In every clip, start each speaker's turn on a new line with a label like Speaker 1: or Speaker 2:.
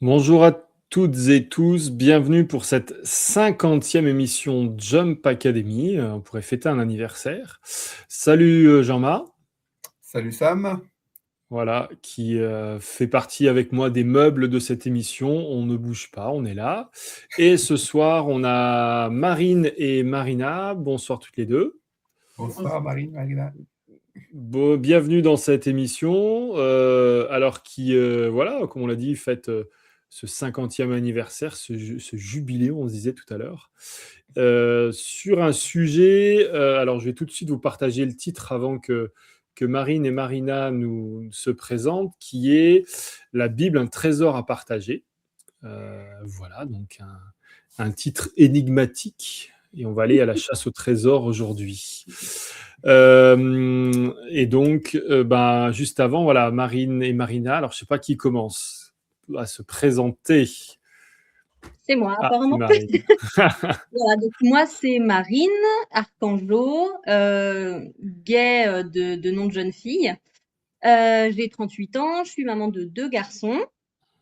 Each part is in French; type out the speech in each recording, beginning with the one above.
Speaker 1: Bonjour à toutes et tous, bienvenue pour cette 50e émission Jump Academy. On pourrait fêter un anniversaire. Salut Jean-Marc,
Speaker 2: Salut Sam.
Speaker 1: voilà, qui fait partie avec moi des meubles de cette émission. On ne bouge pas, on est là. Et ce soir, on a Marine et Marina. Bonsoir toutes les deux.
Speaker 2: Bonsoir Marine, Marina.
Speaker 1: Bon, bienvenue dans cette émission, alors voilà, comme on l'a dit, fête ce 50e anniversaire, ce jubilé, on se disait tout à l'heure, sur un sujet, alors je vais tout de suite vous partager le titre avant que Marine et Marina nous se présentent, qui est La Bible, un trésor à partager. Voilà, donc un titre énigmatique, et on va aller à la chasse au trésor aujourd'hui. Et donc, juste avant, voilà, Marine et Marina. Alors, je sais pas qui commence à se présenter.
Speaker 3: C'est moi,
Speaker 1: Ah, c'est
Speaker 3: apparemment.
Speaker 1: Marine.
Speaker 3: Voilà, donc moi, c'est Marine Archangeau, gay de nom de jeune fille. J'ai 38 ans, je suis maman de 2 garçons.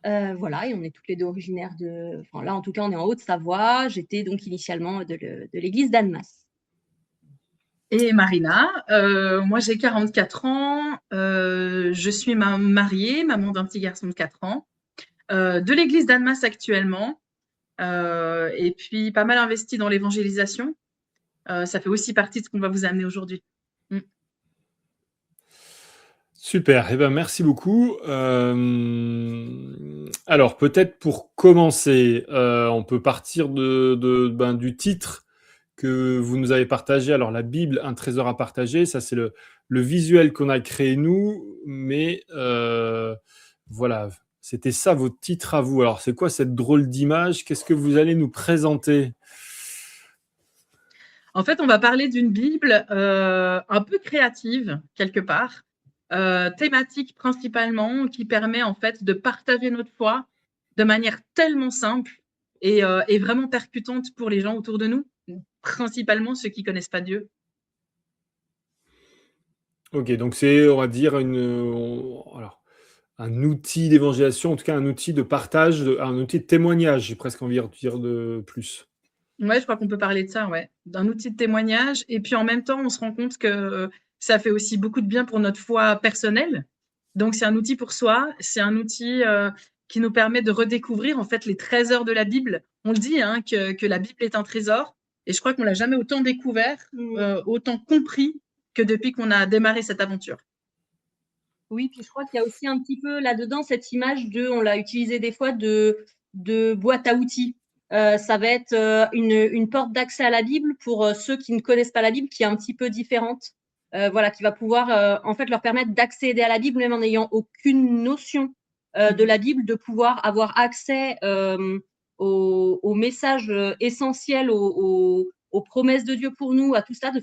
Speaker 3: Voilà, et on est toutes les deux originaires de... Enfin, là, en tout cas, on est en Haute-Savoie. J'étais donc initialement de l'église d'Annemasse.
Speaker 4: Et Marina, moi j'ai 44 ans, je suis mariée, maman d'un petit garçon de 4 ans, de l'église d'Annemasse actuellement, et puis pas mal investie dans l'évangélisation. Ça fait aussi partie de ce qu'on va vous amener aujourd'hui.
Speaker 1: Super, eh ben, merci beaucoup. Alors, peut-être pour commencer, on peut partir du titre que vous nous avez partagé. Alors, la Bible, un trésor à partager, ça c'est le visuel qu'on a créé nous, mais voilà, c'était ça votre titre à vous. Alors, c'est quoi cette drôle d'image? Qu'est-ce que vous allez nous présenter?
Speaker 4: En fait, on va parler d'une Bible un peu créative, quelque part, thématique principalement, qui permet en fait de partager notre foi de manière tellement simple et vraiment percutante pour les gens autour de nous, principalement ceux qui connaissent pas Dieu.
Speaker 1: Ok, donc c'est, on va dire, alors, un outil d'évangélisation, en tout cas un outil de partage, un outil de témoignage, j'ai presque envie de dire de plus.
Speaker 4: Ouais, je crois qu'on peut parler de ça, ouais, d'un outil de témoignage. Et puis en même temps, on se rend compte que ça fait aussi beaucoup de bien pour notre foi personnelle. Donc c'est un outil pour soi, c'est un outil qui nous permet de redécouvrir en fait les trésors de la Bible. On le dit hein, que la Bible est un trésor, et je crois qu'on l'a jamais autant découvert, autant compris que depuis qu'on a démarré cette aventure.
Speaker 3: Oui, puis je crois qu'il y a aussi un petit peu là-dedans cette image on l'a utilisé des fois, de boîte à outils. Ça va être une porte d'accès à la Bible pour ceux qui ne connaissent pas la Bible, qui est un petit peu différente. Voilà, qui va pouvoir en fait leur permettre d'accéder à la Bible même en n'ayant aucune notion de la Bible, de pouvoir avoir accès aux messages essentiels, aux promesses de Dieu pour nous, à tout cela de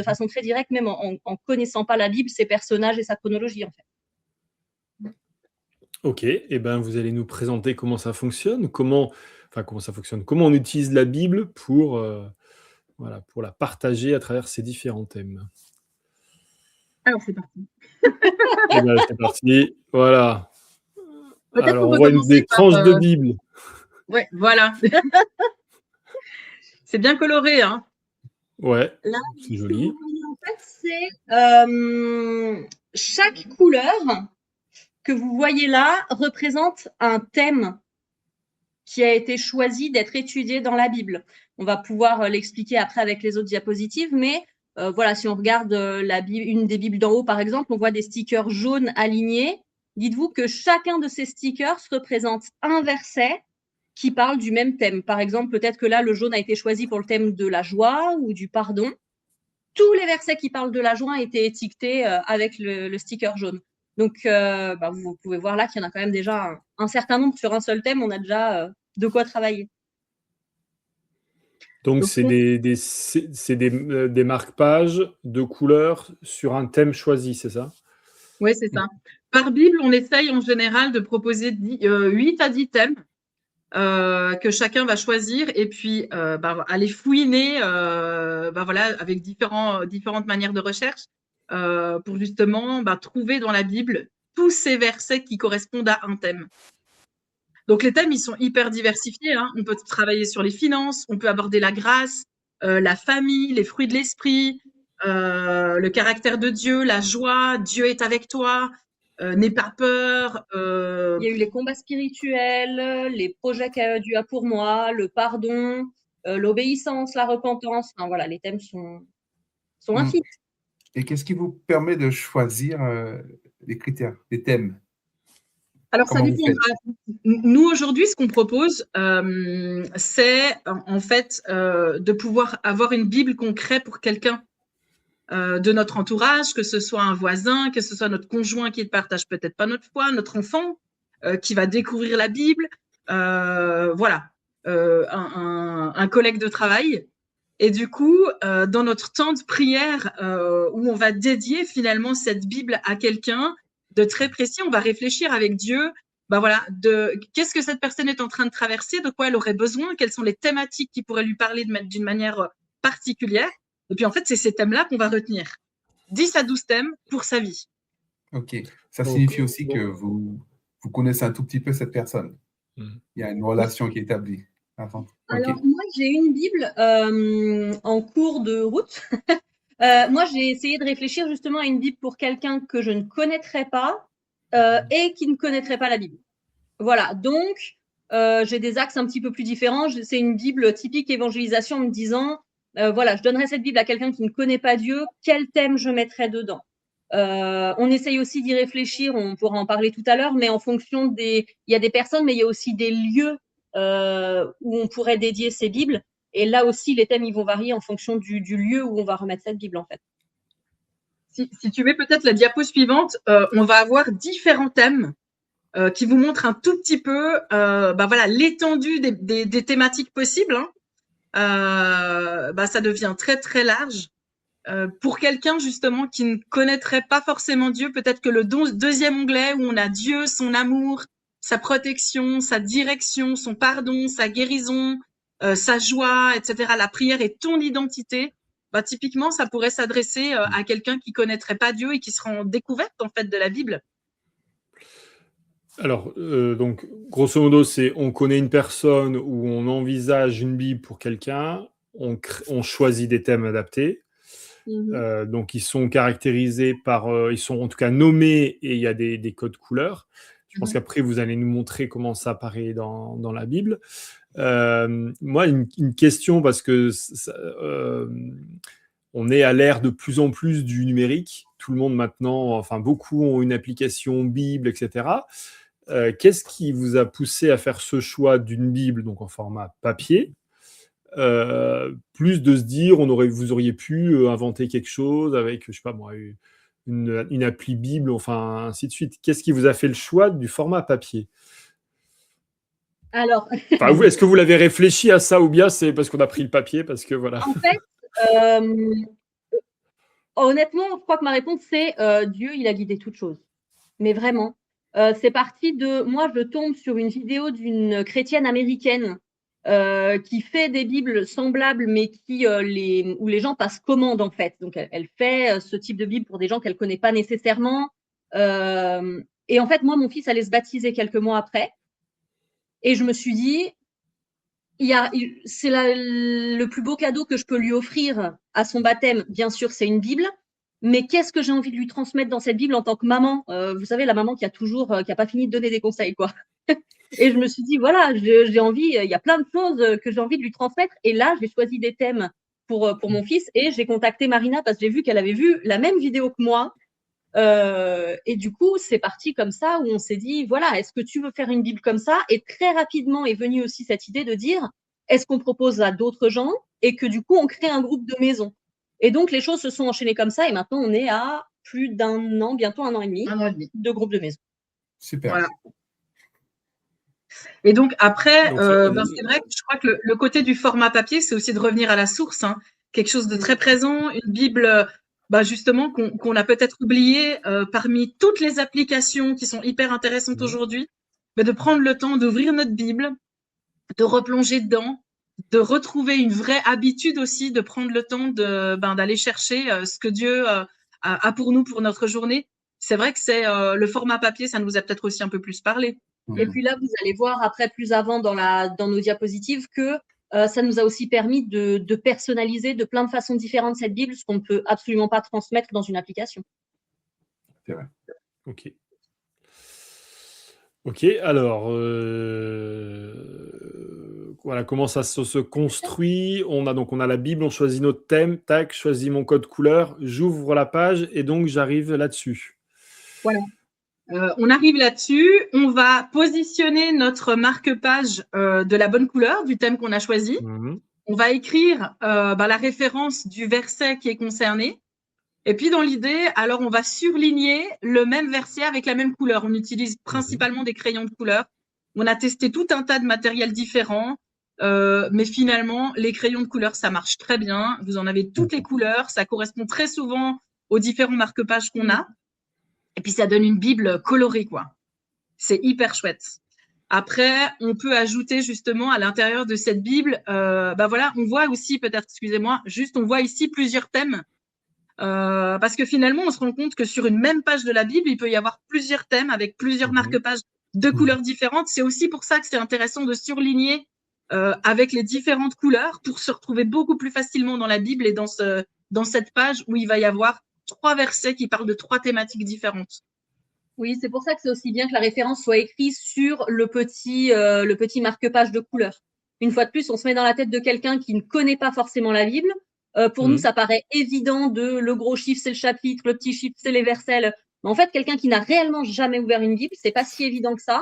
Speaker 3: façon très directe, même en connaissant pas la Bible, ses personnages et sa chronologie en fait.
Speaker 1: Ok, et eh ben vous allez nous présenter comment ça fonctionne, comment ça fonctionne, comment on utilise la Bible voilà, pour la partager à travers ces différents thèmes.
Speaker 4: Alors c'est parti.
Speaker 1: Et ben c'est parti, voilà.
Speaker 4: Peut-être
Speaker 1: Alors
Speaker 4: qu'on
Speaker 1: on
Speaker 4: peut
Speaker 1: voit
Speaker 4: commencer
Speaker 1: des tranches de Bible.
Speaker 4: Ouais, voilà. C'est bien coloré, hein.
Speaker 1: Ouais,
Speaker 3: Là,
Speaker 1: c'est
Speaker 3: ce que vous
Speaker 1: joli.
Speaker 3: voyez en fait, c'est chaque couleur que vous voyez là représente un thème qui a été choisi d'être étudié dans la Bible. On va pouvoir l'expliquer après avec les autres diapositives, mais voilà, si on regarde une des Bibles d'en haut, par exemple, on voit des stickers jaunes alignés. Dites-vous que chacun de ces stickers représente un verset qui parle du même thème. Par exemple, peut-être que là, le jaune a été choisi pour le thème de la joie ou du pardon. Tous les versets qui parlent de la joie ont été étiquetés avec le sticker jaune. Donc, vous pouvez voir là qu'il y en a quand même déjà un certain nombre sur un seul thème. On a déjà de quoi travailler.
Speaker 1: Donc c'est des marque-pages de couleurs sur un thème choisi, c'est ça?
Speaker 4: Oui, c'est ça. Par Bible, on essaye en général de proposer 8 à 10 thèmes que chacun va choisir et puis aller fouiner voilà, avec différentes manières de recherche pour justement trouver dans la Bible tous ces versets qui correspondent à un thème. Donc, les thèmes, ils sont hyper diversifiés, hein. On peut travailler sur les finances, on peut aborder la grâce, la famille, les fruits de l'esprit, le caractère de Dieu, la joie, Dieu est avec toi, n'aie pas peur.
Speaker 3: Il y a eu les combats spirituels, les projets que Dieu a pour moi, le pardon, l'obéissance, la repentance. Enfin, voilà, les thèmes sont infinis.
Speaker 2: Et qu'est-ce qui vous permet de choisir les critères, les thèmes?
Speaker 4: Alors, ça
Speaker 2: Comment vous
Speaker 4: dépendra. Nous, aujourd'hui, ce qu'on propose, c'est en fait de pouvoir avoir une Bible qu'on crée pour quelqu'un de notre entourage, que ce soit un voisin, que ce soit notre conjoint qui ne partage peut-être pas notre foi, notre enfant qui va découvrir la Bible, voilà, un collègue de travail. Et du coup, dans notre temps de prière où on va dédier finalement cette Bible à quelqu'un de très précis, on va réfléchir avec Dieu, ben voilà, de qu'est-ce que cette personne est en train de traverser, de quoi elle aurait besoin, quelles sont les thématiques qui pourraient lui parler d'une manière particulière. Et puis en fait, c'est ces thèmes-là qu'on va retenir. 10 à 12 thèmes pour sa vie.
Speaker 2: Ok. Ça
Speaker 1: Donc,
Speaker 2: signifie aussi que vous connaissez un tout petit peu cette personne.
Speaker 1: Mhm.
Speaker 2: Il y a une relation qui est établie. Avant.
Speaker 3: Alors,
Speaker 2: Ok.
Speaker 3: moi, j'ai une Bible en cours de route. Moi, j'ai essayé de réfléchir justement à une Bible pour quelqu'un que je ne connaîtrais pas et qui ne connaîtrait pas la Bible. Voilà, donc j'ai des axes un petit peu plus différents. C'est une Bible typique évangélisation en me disant, voilà, je donnerais cette Bible à quelqu'un qui ne connaît pas Dieu, quel thème je mettrais dedans. On essaye aussi d'y réfléchir, on pourra en parler tout à l'heure, mais en fonction des... Il y a des personnes, mais il y a aussi des lieux où on pourrait dédier ces Bibles. Et là aussi, les thèmes, ils vont varier en fonction du lieu où on va remettre cette Bible, en fait.
Speaker 4: Si tu mets peut-être la diapo suivante, on va avoir différents thèmes qui vous montrent un tout petit peu ben voilà, l'étendue des thématiques possibles. Hein. Ben ça devient très, très large. Pour quelqu'un justement qui ne connaîtrait pas forcément Dieu, peut-être que le deuxième onglet où on a Dieu, son amour, sa protection, sa direction, son pardon, sa guérison, sa joie, etc. La prière est ton identité. Bah, typiquement, ça pourrait s'adresser à quelqu'un qui connaîtrait pas Dieu et qui sera en découverte en fait de la Bible.
Speaker 1: Alors, donc, grosso modo, c'est on connaît une personne ou on envisage une Bible pour quelqu'un, on choisit des thèmes adaptés. Donc, ils sont caractérisés par, ils sont en tout cas nommés et il y a des codes couleurs. Je pense qu'après, vous allez nous montrer comment ça apparaît dans la Bible. Moi, une question, parce que on est à l'ère de plus en plus du numérique. Tout le monde maintenant, enfin beaucoup ont une application Bible, etc. Qu'est-ce qui vous a poussé à faire ce choix d'une Bible, donc en format papier, plus de se dire, vous auriez pu inventer quelque chose avec, je sais pas moi, une appli Bible, enfin ainsi de suite. Qu'est-ce qui vous a fait le choix du format papier?
Speaker 3: Alors,
Speaker 1: enfin, est-ce que vous l'avez réfléchi à ça ou bien c'est parce qu'on a pris le papier, parce que voilà.
Speaker 3: En fait, honnêtement, je crois que ma réponse c'est Dieu, il a guidé toute chose. Mais vraiment, c'est parti de moi, je tombe sur une vidéo d'une chrétienne américaine qui fait des Bibles semblables, mais où les gens passent commande en fait. Donc, elle fait ce type de Bible pour des gens qu'elle connaît pas nécessairement. Et en fait, moi, mon fils allait se baptiser quelques mois après. Et je me suis dit, c'est le plus beau cadeau que je peux lui offrir à son baptême. Bien sûr, c'est une Bible. Mais qu'est-ce que j'ai envie de lui transmettre dans cette Bible en tant que maman? Vous savez, la maman qui a pas fini de donner des conseils, quoi. Et je me suis dit, voilà, j'ai envie, il y a plein de choses que j'ai envie de lui transmettre. Et là, j'ai choisi des thèmes pour mon fils et j'ai contacté Marina parce que j'ai vu qu'elle avait vu la même vidéo que moi. Et du coup, c'est parti comme ça où on s'est dit, voilà, est-ce que tu veux faire une Bible comme ça? Et très rapidement est venue aussi cette idée de dire, est-ce qu'on propose à d'autres gens et que du coup, on crée un groupe de maison. Et donc, les choses se sont enchaînées comme ça et maintenant, on est à plus d'1 an, bientôt 1 an et demi, de groupe de maison.
Speaker 2: Super.
Speaker 4: Voilà. Et donc après, c'est vrai que je crois que le côté du format papier, c'est aussi de revenir à la source, hein. Quelque chose de très présent, une Bible justement qu'on a peut-être oublié parmi toutes les applications qui sont hyper intéressantes aujourd'hui, de prendre le temps d'ouvrir notre Bible, de replonger dedans, de retrouver une vraie habitude aussi, de prendre le temps d'aller chercher ce que Dieu a pour nous, pour notre journée. C'est vrai que c'est le format papier, ça nous a peut-être aussi un peu plus parlé.
Speaker 3: Et puis là, vous allez voir après, plus avant dans nos diapositives, que ça nous a aussi permis de personnaliser de plein de façons différentes cette Bible, ce qu'on ne peut absolument pas transmettre dans une application.
Speaker 2: C'est vrai.
Speaker 1: Ok. Ok, alors, voilà comment ça se construit. On a la Bible, on choisit notre thème, tac, choisis mon code couleur, j'ouvre la page et donc j'arrive là-dessus.
Speaker 4: Voilà. On arrive là-dessus, on va positionner notre marque-page de la bonne couleur du thème qu'on a choisi. On va écrire la référence du verset qui est concerné. Et puis, dans l'idée, alors on va surligner le même verset avec la même couleur. On utilise principalement des crayons de couleur. On a testé tout un tas de matériels différents, mais finalement, les crayons de couleur, ça marche très bien. Vous en avez toutes les couleurs. Ça correspond très souvent aux différents marque-pages qu'on a. Et puis, ça donne une Bible colorée, quoi. C'est hyper chouette. Après, on peut ajouter justement à l'intérieur de cette Bible, on voit aussi peut-être, on voit ici plusieurs thèmes. Parce que finalement, on se rend compte que sur une même page de la Bible, il peut y avoir plusieurs thèmes avec plusieurs marque-pages de couleurs différentes. C'est aussi pour ça que c'est intéressant de surligner avec les différentes couleurs pour se retrouver beaucoup plus facilement dans la Bible et dans cette page où il va y avoir 3 versets qui parlent de 3 thématiques différentes.
Speaker 3: Oui, c'est pour ça que c'est aussi bien que la référence soit écrite sur le petit marque-page de couleur. Une fois de plus, on se met dans la tête de quelqu'un qui ne connaît pas forcément la Bible. Pour nous, ça paraît évident le gros chiffre, c'est le chapitre, le petit chiffre, c'est les versets. Mais en fait, quelqu'un qui n'a réellement jamais ouvert une Bible, c'est pas si évident que ça.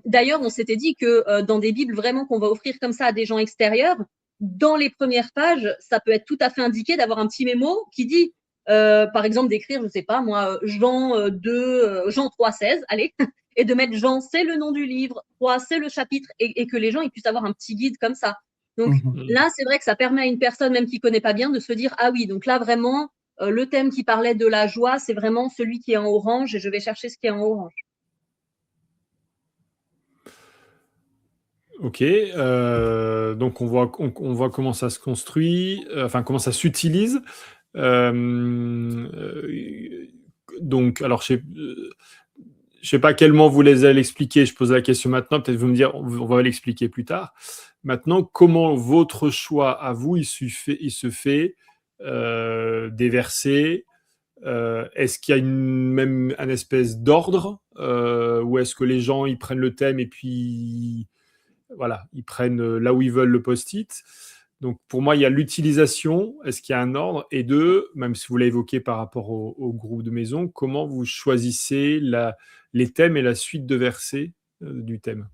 Speaker 3: D'ailleurs, on s'était dit que dans des Bibles vraiment qu'on va offrir comme ça à des gens extérieurs, dans les premières pages, ça peut être tout à fait indiqué d'avoir un petit mémo qui dit par exemple, d'écrire, je sais pas moi, Jean 3,16, allez, et de mettre Jean, c'est le nom du livre, 3, c'est le chapitre, et que les gens ils puissent avoir un petit guide comme ça. Donc là, c'est vrai que ça permet à une personne même qui connaît pas bien de se dire, ah oui, donc là vraiment, le thème qui parlait de la joie, c'est vraiment celui qui est en orange, et je vais chercher ce qui est en orange.
Speaker 1: Ok, donc on voit comment ça se construit, comment ça s'utilise. Donc, alors, je sais pas quellement vous les allez l'expliquer. Je pose la question maintenant. Peut-être vous me dire, on va l'expliquer plus tard. Maintenant, comment votre choix à vous, il se fait des versets. Est-ce qu'il y a même un espèce d'ordre ou est-ce que les gens ils prennent le thème et puis voilà, ils prennent là où ils veulent le post-it. Donc, pour moi, il y a l'utilisation. Est-ce qu'il y a un ordre? Et deux, même si vous l'avez évoqué par rapport au groupe de maison, comment vous choisissez les thèmes et la suite de versets du thème?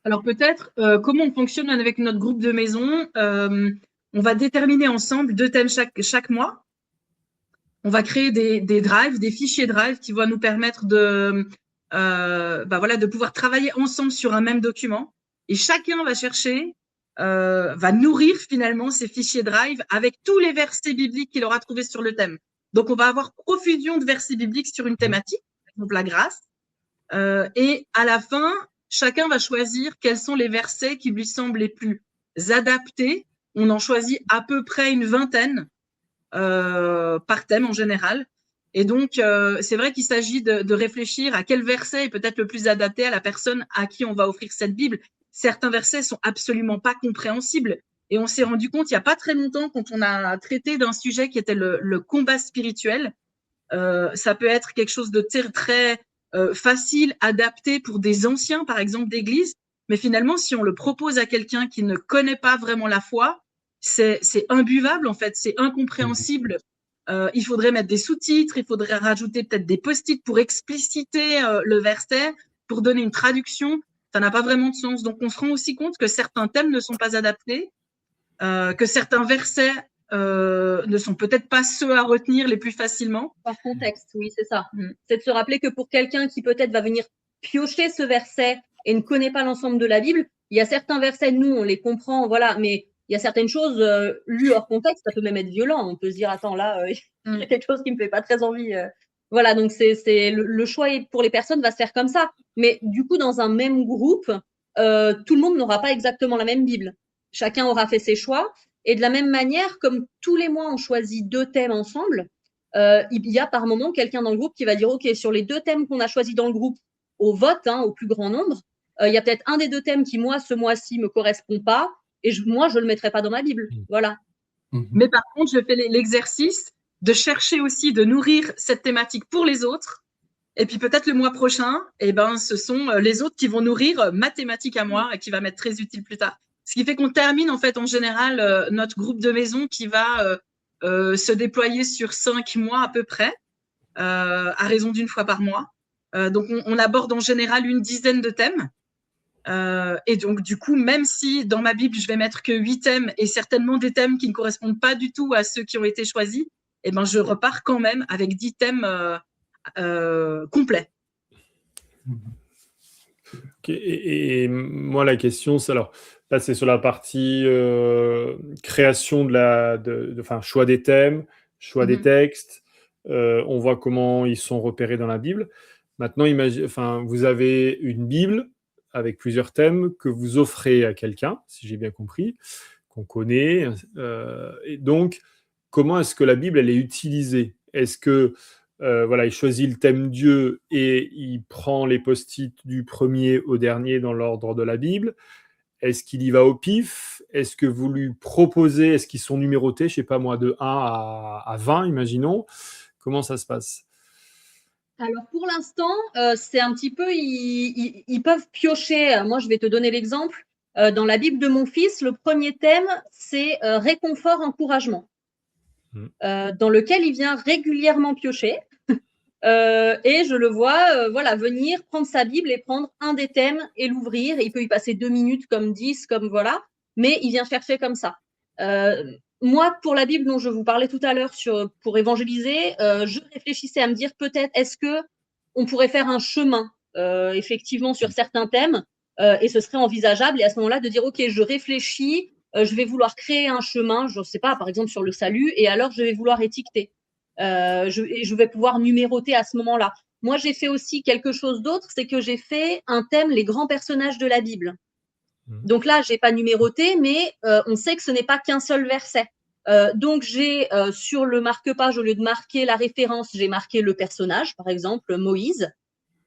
Speaker 4: Alors peut-être, comment on fonctionne avec notre groupe de maison. On va déterminer ensemble 2 thèmes chaque mois. On va créer des drives, des fichiers drive qui vont nous permettre de pouvoir travailler ensemble sur un même document. Et chacun va chercher, va nourrir finalement ces fichiers drive avec tous les versets bibliques qu'il aura trouvés sur le thème. Donc, on va avoir profusion de versets bibliques sur une thématique, par exemple la grâce. Et à la fin, chacun va choisir quels sont les versets qui lui semblent les plus adaptés. On en choisit à peu près une vingtaine par thème en général. Et donc, c'est vrai qu'il s'agit de réfléchir à quel verset est peut-être le plus adapté à la personne à qui on va offrir cette Bible. Certains versets sont absolument pas compréhensibles. Et on s'est rendu compte il n'y a pas très longtemps, quand on a traité d'un sujet qui était le combat spirituel, ça peut être quelque chose de très facile, adapté pour des anciens, par exemple, d'église. Mais finalement, si on le propose à quelqu'un qui ne connaît pas vraiment la foi, c'est imbuvable, en fait, c'est incompréhensible. Il faudrait mettre des sous-titres, il faudrait rajouter peut-être des post-it pour expliciter le verset, pour donner une traduction. Ça n'a pas vraiment de sens. Donc, on se rend aussi compte que certains thèmes ne sont pas adaptés, que certains versets ne sont peut-être pas ceux à retenir les plus facilement.
Speaker 3: Par contexte, oui, c'est ça. C'est de se rappeler que pour quelqu'un qui peut-être va venir piocher ce verset et ne connaît pas l'ensemble de la Bible, il y a certains versets, nous, on les comprend, voilà, mais il y a certaines choses lues hors contexte, ça peut même être violent. On peut se dire, attends, là, il y a quelque chose qui me fait pas très envie. Voilà, donc c'est le choix pour les personnes va se faire comme ça. Mais du coup, dans un même groupe, tout le monde n'aura pas exactement la même Bible. Chacun aura fait ses choix. Et de la même manière, comme tous les mois, on choisit 2 thèmes ensemble, il y a par moment quelqu'un dans le groupe qui va dire, OK, sur les 2 thèmes qu'on a choisis dans le groupe, au vote, hein, au plus grand nombre. Il y a peut-être un des deux thèmes qui, moi, ce mois-ci, me correspond pas, et moi, je le mettrai pas dans ma Bible. Voilà.
Speaker 4: Mais par contre, je fais l'exercice de chercher aussi de nourrir cette thématique pour les autres. Et puis peut-être le mois prochain, ce sont les autres qui vont nourrir ma thématique à moi et qui va m'être très utile plus tard. Ce qui fait qu'on termine en fait en général notre groupe de maison qui va se déployer sur 5 mois à peu près, à raison d'une fois par mois. Donc on aborde en général une dizaine de thèmes. Et donc du coup, même si dans ma Bible je vais mettre que 8 thèmes et certainement des thèmes qui ne correspondent pas du tout à ceux qui ont été choisis, je repars quand même avec 10 thèmes complets.
Speaker 1: Okay. Et moi, la question, c'est alors, là, c'est sur la partie création choix des thèmes, choix des textes. On voit comment ils sont repérés dans la Bible. Maintenant, vous avez une Bible avec plusieurs thèmes que vous offrez à quelqu'un, si j'ai bien compris, qu'on connaît. Et donc, comment est-ce que la Bible, elle est utilisée? Est-ce que il choisit le thème Dieu et il prend les post-it du premier au dernier dans l'ordre de la Bible? Est-ce qu'il y va au pif? Est-ce que vous lui proposez, est-ce qu'ils sont numérotés, je ne sais pas moi, de 1 à 20, imaginons? Comment ça se passe?
Speaker 3: Alors pour l'instant, c'est un petit peu, ils peuvent piocher. Moi, je vais te donner l'exemple. Dans la Bible de mon fils, le premier thème, c'est réconfort, encouragement, dans lequel il vient régulièrement piocher. Et je le vois venir prendre sa Bible et prendre un des thèmes et l'ouvrir. Il peut y passer 2 minutes comme 10, comme voilà, mais il vient chercher comme ça. Moi, pour la Bible dont je vous parlais tout à l'heure pour évangéliser, je réfléchissais à me dire peut-être est-ce que on pourrait faire un chemin effectivement sur certains thèmes et ce serait envisageable. Et à ce moment-là, de dire ok, je réfléchis, je vais vouloir créer un chemin, je ne sais pas, par exemple sur le salut, et alors je vais vouloir étiqueter. Je vais pouvoir numéroter à ce moment-là. Moi, j'ai fait aussi quelque chose d'autre, c'est que j'ai fait un thème, les grands personnages de la Bible. Donc là, je n'ai pas numéroté, mais on sait que ce n'est pas qu'un seul verset. Donc, j'ai sur le marque-page, au lieu de marquer la référence, j'ai marqué le personnage, par exemple, Moïse.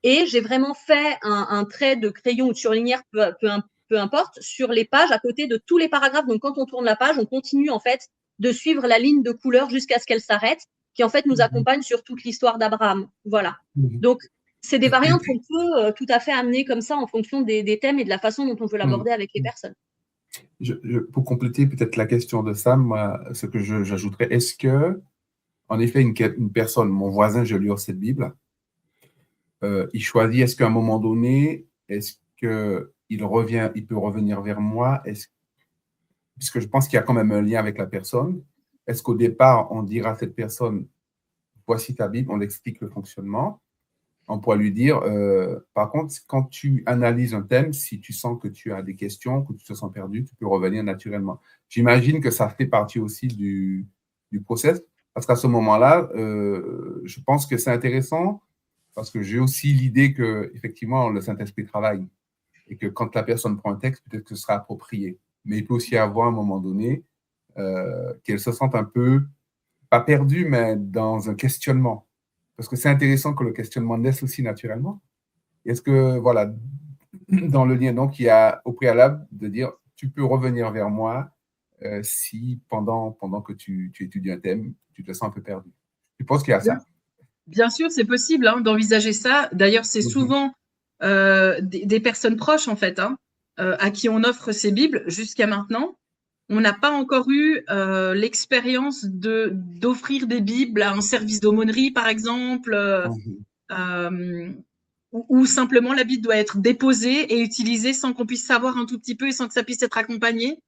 Speaker 3: Et j'ai vraiment fait un trait de crayon ou de surligneur, peu importe, sur les pages à côté de tous les paragraphes. Donc, quand on tourne la page, on continue en fait de suivre la ligne de couleur jusqu'à ce qu'elle s'arrête, qui en fait nous accompagne sur toute l'histoire d'Abraham. Voilà. Donc, c'est des variantes qu'on peut tout à fait amener comme ça en fonction des thèmes et de la façon dont on veut l'aborder avec les personnes.
Speaker 2: Pour compléter peut-être la question de Sam, moi, ce que j'ajouterais, est-ce que, en effet, une personne, mon voisin, je lui offre cette Bible, il choisit, est-ce qu'à un moment donné, est-ce qu'il peut revenir vers moi, puisque je pense qu'il y a quand même un lien avec la personne, est-ce qu'au départ, on dira à cette personne, voici ta Bible, on explique le fonctionnement, on pourrait lui dire, par contre, quand tu analyses un thème, si tu sens que tu as des questions, que tu te sens perdu, tu peux revenir naturellement. J'imagine que ça fait partie aussi du process, parce qu'à ce moment-là, je pense que c'est intéressant, parce que j'ai aussi l'idée que, effectivement, le Saint-Esprit travaille, et que quand la personne prend un texte, peut-être que ce sera approprié. Mais il peut aussi y avoir, à un moment donné, qu'elle se sente un peu, pas perdue, mais dans un questionnement. Parce que c'est intéressant que le questionnement naisse aussi naturellement. Est-ce que, voilà, dans le lien, donc, il y a au préalable de dire, tu peux revenir vers moi si pendant que tu étudies un thème, tu te sens un peu perdu. Tu penses qu'il y a ça?
Speaker 4: Bien sûr, c'est possible d'envisager ça. D'ailleurs, c'est souvent des personnes proches, en fait, à qui on offre ces Bibles jusqu'à maintenant. On n'a pas encore eu l'expérience d'offrir des Bibles à un service d'aumônerie, par exemple, où simplement la Bible doit être déposée et utilisée sans qu'on puisse savoir un tout petit peu et sans que ça puisse être accompagné.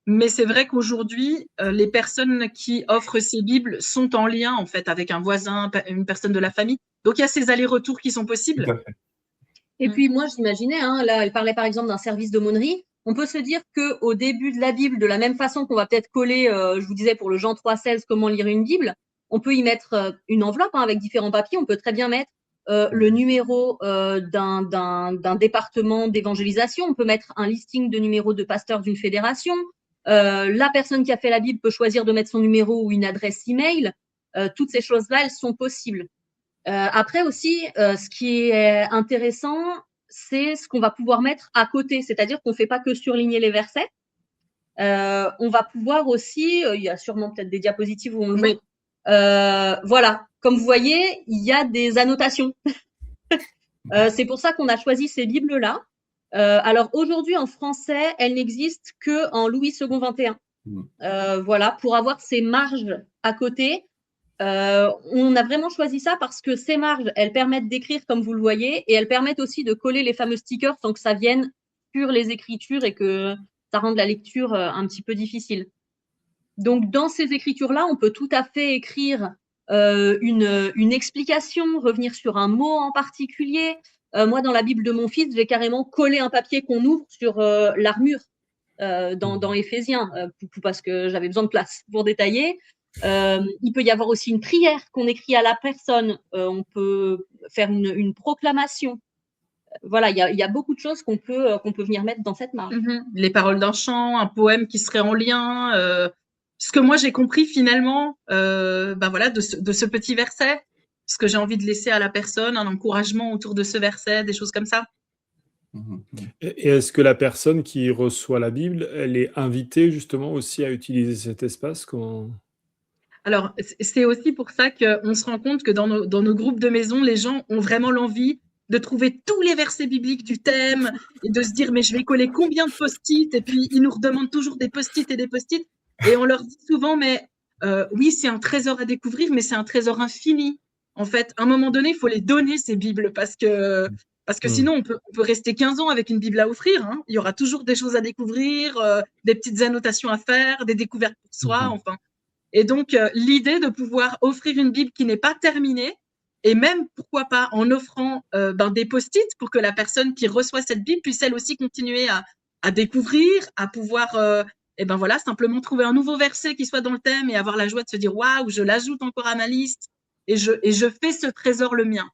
Speaker 4: Mais c'est vrai qu'aujourd'hui, les personnes qui offrent ces Bibles sont en lien, en fait, avec un voisin, une personne de la famille. Donc, il y a ces allers-retours qui sont possibles.
Speaker 2: Tout à fait.
Speaker 3: Et puis, moi, j'imaginais, là, elle parlait par exemple d'un service d'aumônerie. On peut se dire qu'au début de la Bible, de la même façon qu'on va peut-être coller, je vous disais pour le Jean 3,16, comment lire une Bible, on peut y mettre une enveloppe avec différents papiers. On peut très bien mettre le numéro d'un département d'évangélisation. On peut mettre un listing de numéros de pasteurs d'une fédération. La personne qui a fait la Bible peut choisir de mettre son numéro ou une adresse email. Toutes ces choses-là, elles sont possibles. Après aussi, ce qui est intéressant, c'est ce qu'on va pouvoir mettre à côté. C'est-à-dire qu'on ne fait pas que surligner les versets. On va pouvoir aussi, il y a sûrement peut-être des diapositives où on le voit.
Speaker 4: Oui.
Speaker 3: Voilà, comme vous voyez, il y a des annotations. C'est pour ça qu'on a choisi ces Bibles-là. Alors aujourd'hui, en français, elles n'existent que en Louis II 21. Voilà, pour avoir ces marges à côté. On a vraiment choisi ça parce que ces marges, elles permettent d'écrire comme vous le voyez et elles permettent aussi de coller les fameux stickers sans que ça vienne sur les écritures et que ça rende la lecture un petit peu difficile. Donc, dans ces écritures-là, on peut tout à fait écrire une explication, revenir sur un mot en particulier. Moi, dans la Bible de mon fils, j'ai carrément collé un papier qu'on ouvre sur l'armure dans Éphésiens, parce que j'avais besoin de place pour détailler. Il peut y avoir aussi une prière qu'on écrit à la personne. On peut faire une proclamation. Voilà, il y a beaucoup de choses qu'on peut venir mettre dans cette marge.
Speaker 4: Les paroles d'un chant, un poème qui serait en lien. Ce que moi j'ai compris finalement, voilà, de ce petit verset, ce que j'ai envie de laisser à la personne, un encouragement autour de ce verset, des choses comme ça.
Speaker 1: Et est-ce que la personne qui reçoit la Bible, elle est invitée justement aussi à utiliser cet espace quand...
Speaker 4: Alors, c'est aussi pour ça qu'on se rend compte que dans nos groupes de maison, les gens ont vraiment l'envie de trouver tous les versets bibliques du thème et de se dire, mais je vais coller combien de post-it? Et puis, ils nous redemandent toujours des post-it et des post-it. Et on leur dit souvent, mais oui, c'est un trésor à découvrir, mais c'est un trésor infini. En fait, à un moment donné, il faut les donner, ces Bibles, parce que sinon, on peut rester 15 ans avec une Bible à offrir. Hein. Il y aura toujours des choses à découvrir, des petites annotations à faire, des découvertes pour soi, enfin. Et donc, l'idée de pouvoir offrir une Bible qui n'est pas terminée, et même, pourquoi pas, en offrant des post-it pour que la personne qui reçoit cette Bible puisse elle aussi continuer à découvrir, à pouvoir voilà, simplement trouver un nouveau verset qui soit dans le thème et avoir la joie de se dire « Waouh, je l'ajoute encore à ma liste et je fais ce trésor le mien ».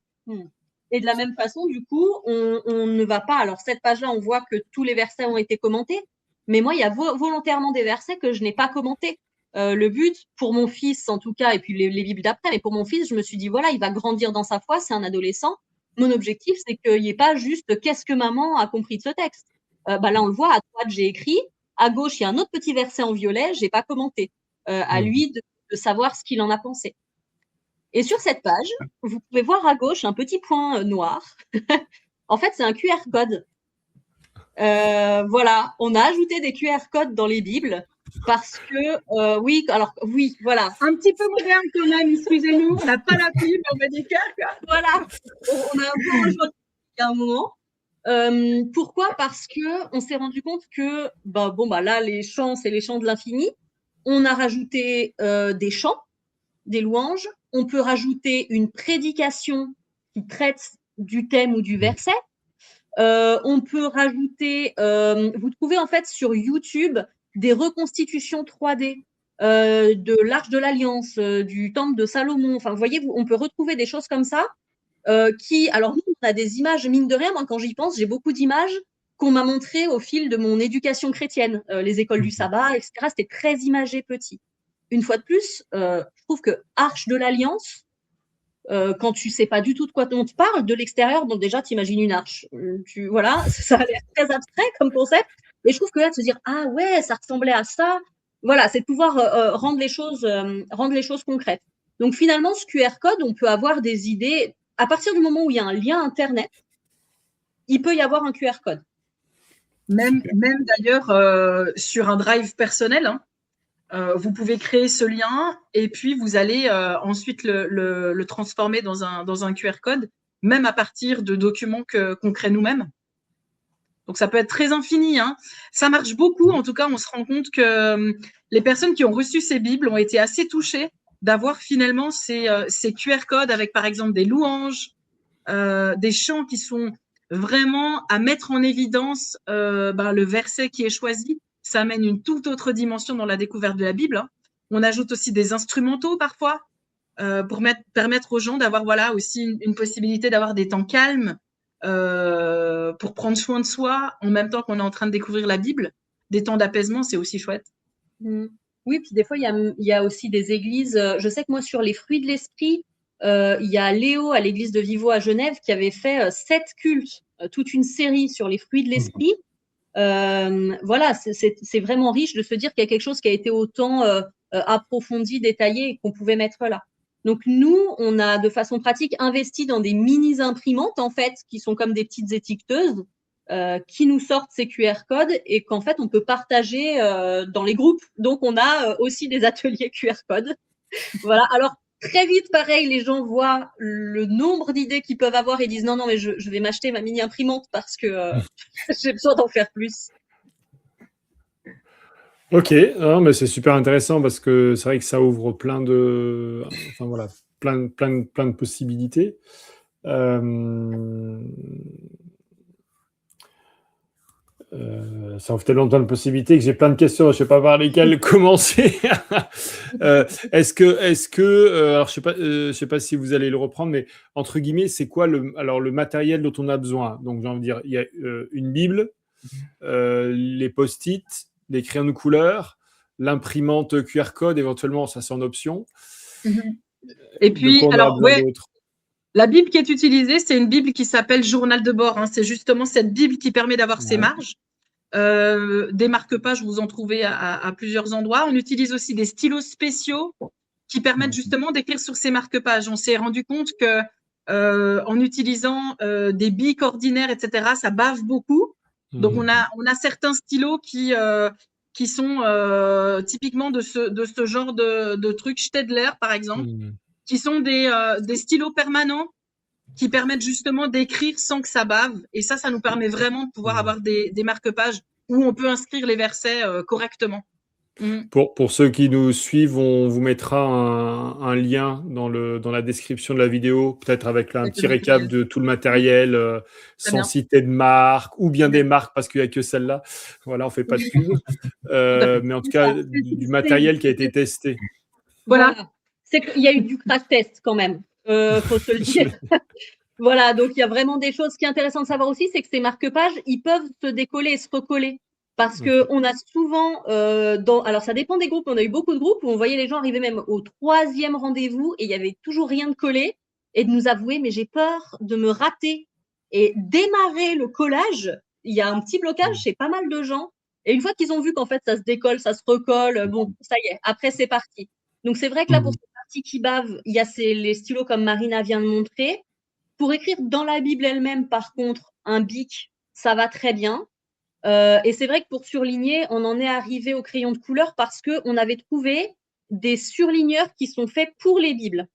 Speaker 3: Et de la même façon, du coup, on ne va pas… Alors, cette page-là, on voit que tous les versets ont été commentés, mais moi, il y a volontairement des versets que je n'ai pas commentés. Le but, pour mon fils en tout cas, et puis les Bibles d'après, mais pour mon fils, je me suis dit, voilà, il va grandir dans sa foi, c'est un adolescent. Mon objectif, c'est qu'il n'y ait pas juste « qu'est-ce que maman a compris de ce texte ?» Là, on le voit, à droite, j'ai écrit, à gauche, il y a un autre petit verset en violet, je n'ai pas commenté. À lui de savoir ce qu'il en a pensé. Et sur cette page, vous pouvez voir à gauche un petit point noir. En fait, c'est un QR code. Voilà, on a ajouté des QR codes dans les Bibles parce que, oui, voilà.
Speaker 4: Un petit peu moderne quand même, excusez-nous, on n'a pas la Bible, on met des QR codes.
Speaker 3: Voilà, on a un peu rejoint il y a un moment. Pourquoi? Parce qu'on s'est rendu compte que, là, les chants, c'est les chants de l'infini. On a rajouté des chants, des louanges. On peut rajouter une prédication qui traite du thème ou du verset. On peut rajouter, vous trouvez en fait sur YouTube des reconstitutions 3D de l'Arche de l'Alliance, du temple de Salomon. Enfin, vous voyez, on peut retrouver des choses comme ça alors nous, on a des images, mine de rien, moi quand j'y pense, j'ai beaucoup d'images qu'on m'a montrées au fil de mon éducation chrétienne, les écoles du sabbat, etc. C'était très imagé petit. Une fois de plus, je trouve que Arche de l'Alliance, quand tu sais pas du tout de quoi on te parle, de l'extérieur, donc déjà, tu imagines une arche. Voilà, ça a l'air très abstrait comme concept. Et je trouve que là, de se dire, ah ouais, ça ressemblait à ça, voilà, c'est de pouvoir rendre les choses concrètes. Donc finalement, ce QR code, on peut avoir des idées. À partir du moment où il y a un lien Internet, il peut y avoir un QR code.
Speaker 4: Même d'ailleurs, sur un drive personnel, hein, vous pouvez créer ce lien et puis vous allez ensuite le transformer dans un QR code, même à partir de documents qu'on crée nous-mêmes. Donc, ça peut être très infini. Hein. Ça marche beaucoup. En tout cas, on se rend compte que les personnes qui ont reçu ces Bibles ont été assez touchées d'avoir finalement ces QR codes avec, par exemple, des louanges, des chants qui sont vraiment à mettre en évidence le verset qui est choisi. Ça amène une toute autre dimension dans la découverte de la Bible. Hein. On ajoute aussi des instrumentaux parfois pour permettre aux gens d'avoir aussi une possibilité d'avoir des temps calmes pour prendre soin de soi en même temps qu'on est en train de découvrir la Bible. Des temps d'apaisement, c'est aussi chouette.
Speaker 3: Oui, puis des fois, il y a aussi des églises. Je sais que moi, sur les fruits de l'esprit, il y a Léo à l'église de Vivo à Genève qui avait fait 7 cultes, toute une série sur les fruits de l'esprit. Voilà, c'est vraiment riche de se dire qu'il y a quelque chose qui a été autant approfondi, détaillé et qu'on pouvait mettre là. Donc nous, on a de façon pratique investi dans des mini-imprimantes en fait, qui sont comme des petites étiqueteuses, qui nous sortent ces QR codes et qu'en fait on peut partager dans les groupes. Donc on a aussi des ateliers QR codes. Voilà. Alors très vite, pareil, les gens voient le nombre d'idées qu'ils peuvent avoir et disent non, mais je vais m'acheter ma mini imprimante parce que j'ai besoin d'en faire plus.
Speaker 1: Ok, non, mais c'est super intéressant parce que c'est vrai que ça ouvre plein de possibilités. Ça ouvre tellement de possibilités que j'ai plein de questions. Je ne sais pas par lesquelles commencer. Est-ce que alors je sais pas si vous allez le reprendre, mais entre guillemets, c'est quoi le matériel dont on a besoin? Donc j'ai envie de dire, il y a une Bible, les post-it, les crayons de couleur, l'imprimante QR code, éventuellement, ça c'est en option.
Speaker 4: Et puis, alors,
Speaker 1: d'autre.
Speaker 4: La Bible qui est utilisée, c'est une Bible qui s'appelle Journal de bord. Hein. C'est justement cette Bible qui permet d'avoir ces marges. Des marque-pages, vous en trouvez à plusieurs endroits. On utilise aussi des stylos spéciaux qui permettent justement d'écrire sur ces marque-pages. On s'est rendu compte que en utilisant des bics ordinaires, etc., ça bave beaucoup. Donc, on a certains stylos qui sont typiquement de ce genre de trucs, Stedler, par exemple, qui sont des stylos permanents qui permettent justement d'écrire sans que ça bave. Et ça nous permet vraiment de pouvoir avoir des marque-pages où on peut inscrire les versets correctement.
Speaker 1: Pour ceux qui nous suivent, on vous mettra un lien dans la description de la vidéo, peut-être avec un petit récap de tout le matériel, sans citer de marque, ou bien des marques, parce qu'il n'y a que celle-là. Voilà, on ne fait pas de pub. Mais en tout cas, du matériel qui a été testé.
Speaker 3: Voilà. C'est qu'il y a eu du crash test quand même, faut se le dire. Voilà, donc il y a vraiment des choses qui sont intéressantes de savoir aussi, c'est que ces marque-pages, ils peuvent se décoller et se recoller. Parce qu'on a souvent, alors ça dépend des groupes, on a eu beaucoup de groupes où on voyait les gens arriver même au 3e rendez-vous et il n'y avait toujours rien de collé et de nous avouer, mais j'ai peur de me rater. Et démarrer le collage, il y a un petit blocage chez pas mal de gens. Et une fois qu'ils ont vu qu'en fait ça se décolle, ça se recolle, bon, ça y est, après c'est parti. Donc c'est vrai que là, pour cette partie qui bave, il y a les stylos comme Marina vient de montrer. Pour écrire dans la Bible elle-même, par contre, un bic, ça va très bien. Et c'est vrai que pour surligner, on en est arrivé au crayon de couleur parce qu'on avait trouvé des surligneurs qui sont faits pour les Bibles.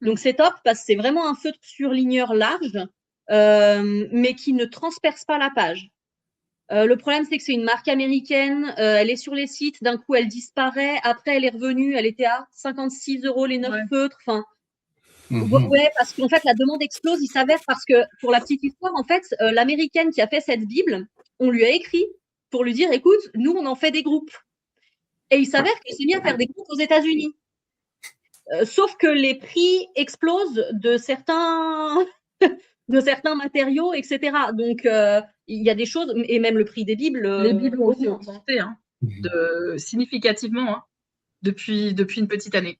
Speaker 3: Donc c'est top parce que c'est vraiment un feutre surligneur large, mais qui ne transperce pas la page. Le problème, c'est que c'est une marque américaine, elle est sur les sites, d'un coup elle disparaît, après elle est revenue, elle était à 56 € les 9 feutres, enfin... Ouais, parce qu'en fait, la demande explose. Il s'avère parce que, pour la petite histoire, en fait, l'américaine qui a fait cette Bible, on lui a écrit pour lui dire, écoute, nous, on en fait des groupes. Et il s'avère qu'il s'est mis à faire des groupes aux États-Unis. Sauf que les prix explosent de certains matériaux, etc. Donc, il y a des choses, et même le prix des Bibles.
Speaker 4: Les Bibles ont aussi augmenté significativement depuis une petite année.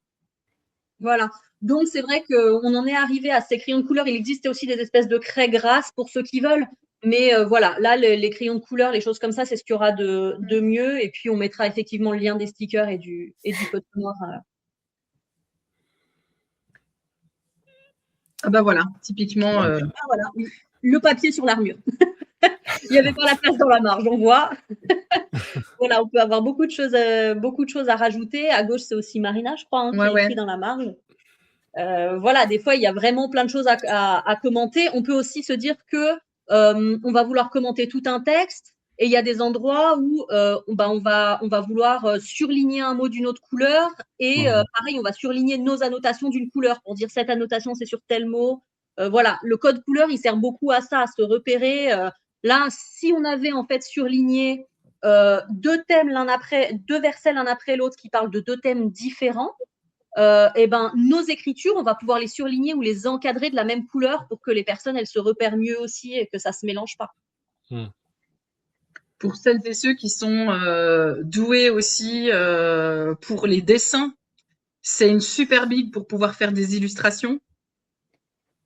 Speaker 3: Voilà. Donc, c'est vrai qu'on en est arrivé à ces crayons de couleur. Il existe aussi des espèces de craies grasses pour ceux qui veulent. Mais voilà, là, les crayons de couleur, les choses comme ça, c'est ce qu'il y aura de mieux. Et puis, on mettra effectivement le lien des stickers et du code noir.
Speaker 4: Ah bah voilà, typiquement.
Speaker 3: Voilà, le papier sur l'armure. Il n'y avait pas la place dans la marge, on voit. Voilà, on peut avoir beaucoup de choses à rajouter. À gauche, c'est aussi Marina, je crois, qui a écrit dans la marge. Voilà, des fois, il y a vraiment plein de choses à commenter. On peut aussi se dire que on va vouloir commenter tout un texte et il y a des endroits où on va vouloir surligner un mot d'une autre couleur et pareil, on va surligner nos annotations d'une couleur pour dire cette annotation, c'est sur tel mot. Voilà, le code couleur, il sert beaucoup à ça, à se repérer. Là, si on avait en fait surligné deux versets l'un après l'autre qui parlent de deux thèmes différents, nos écritures, on va pouvoir les surligner ou les encadrer de la même couleur pour que les personnes, elles se repèrent mieux aussi et que ça ne se mélange pas.
Speaker 4: Pour celles et ceux qui sont doués aussi pour les dessins, c'est une super bible pour pouvoir faire des illustrations.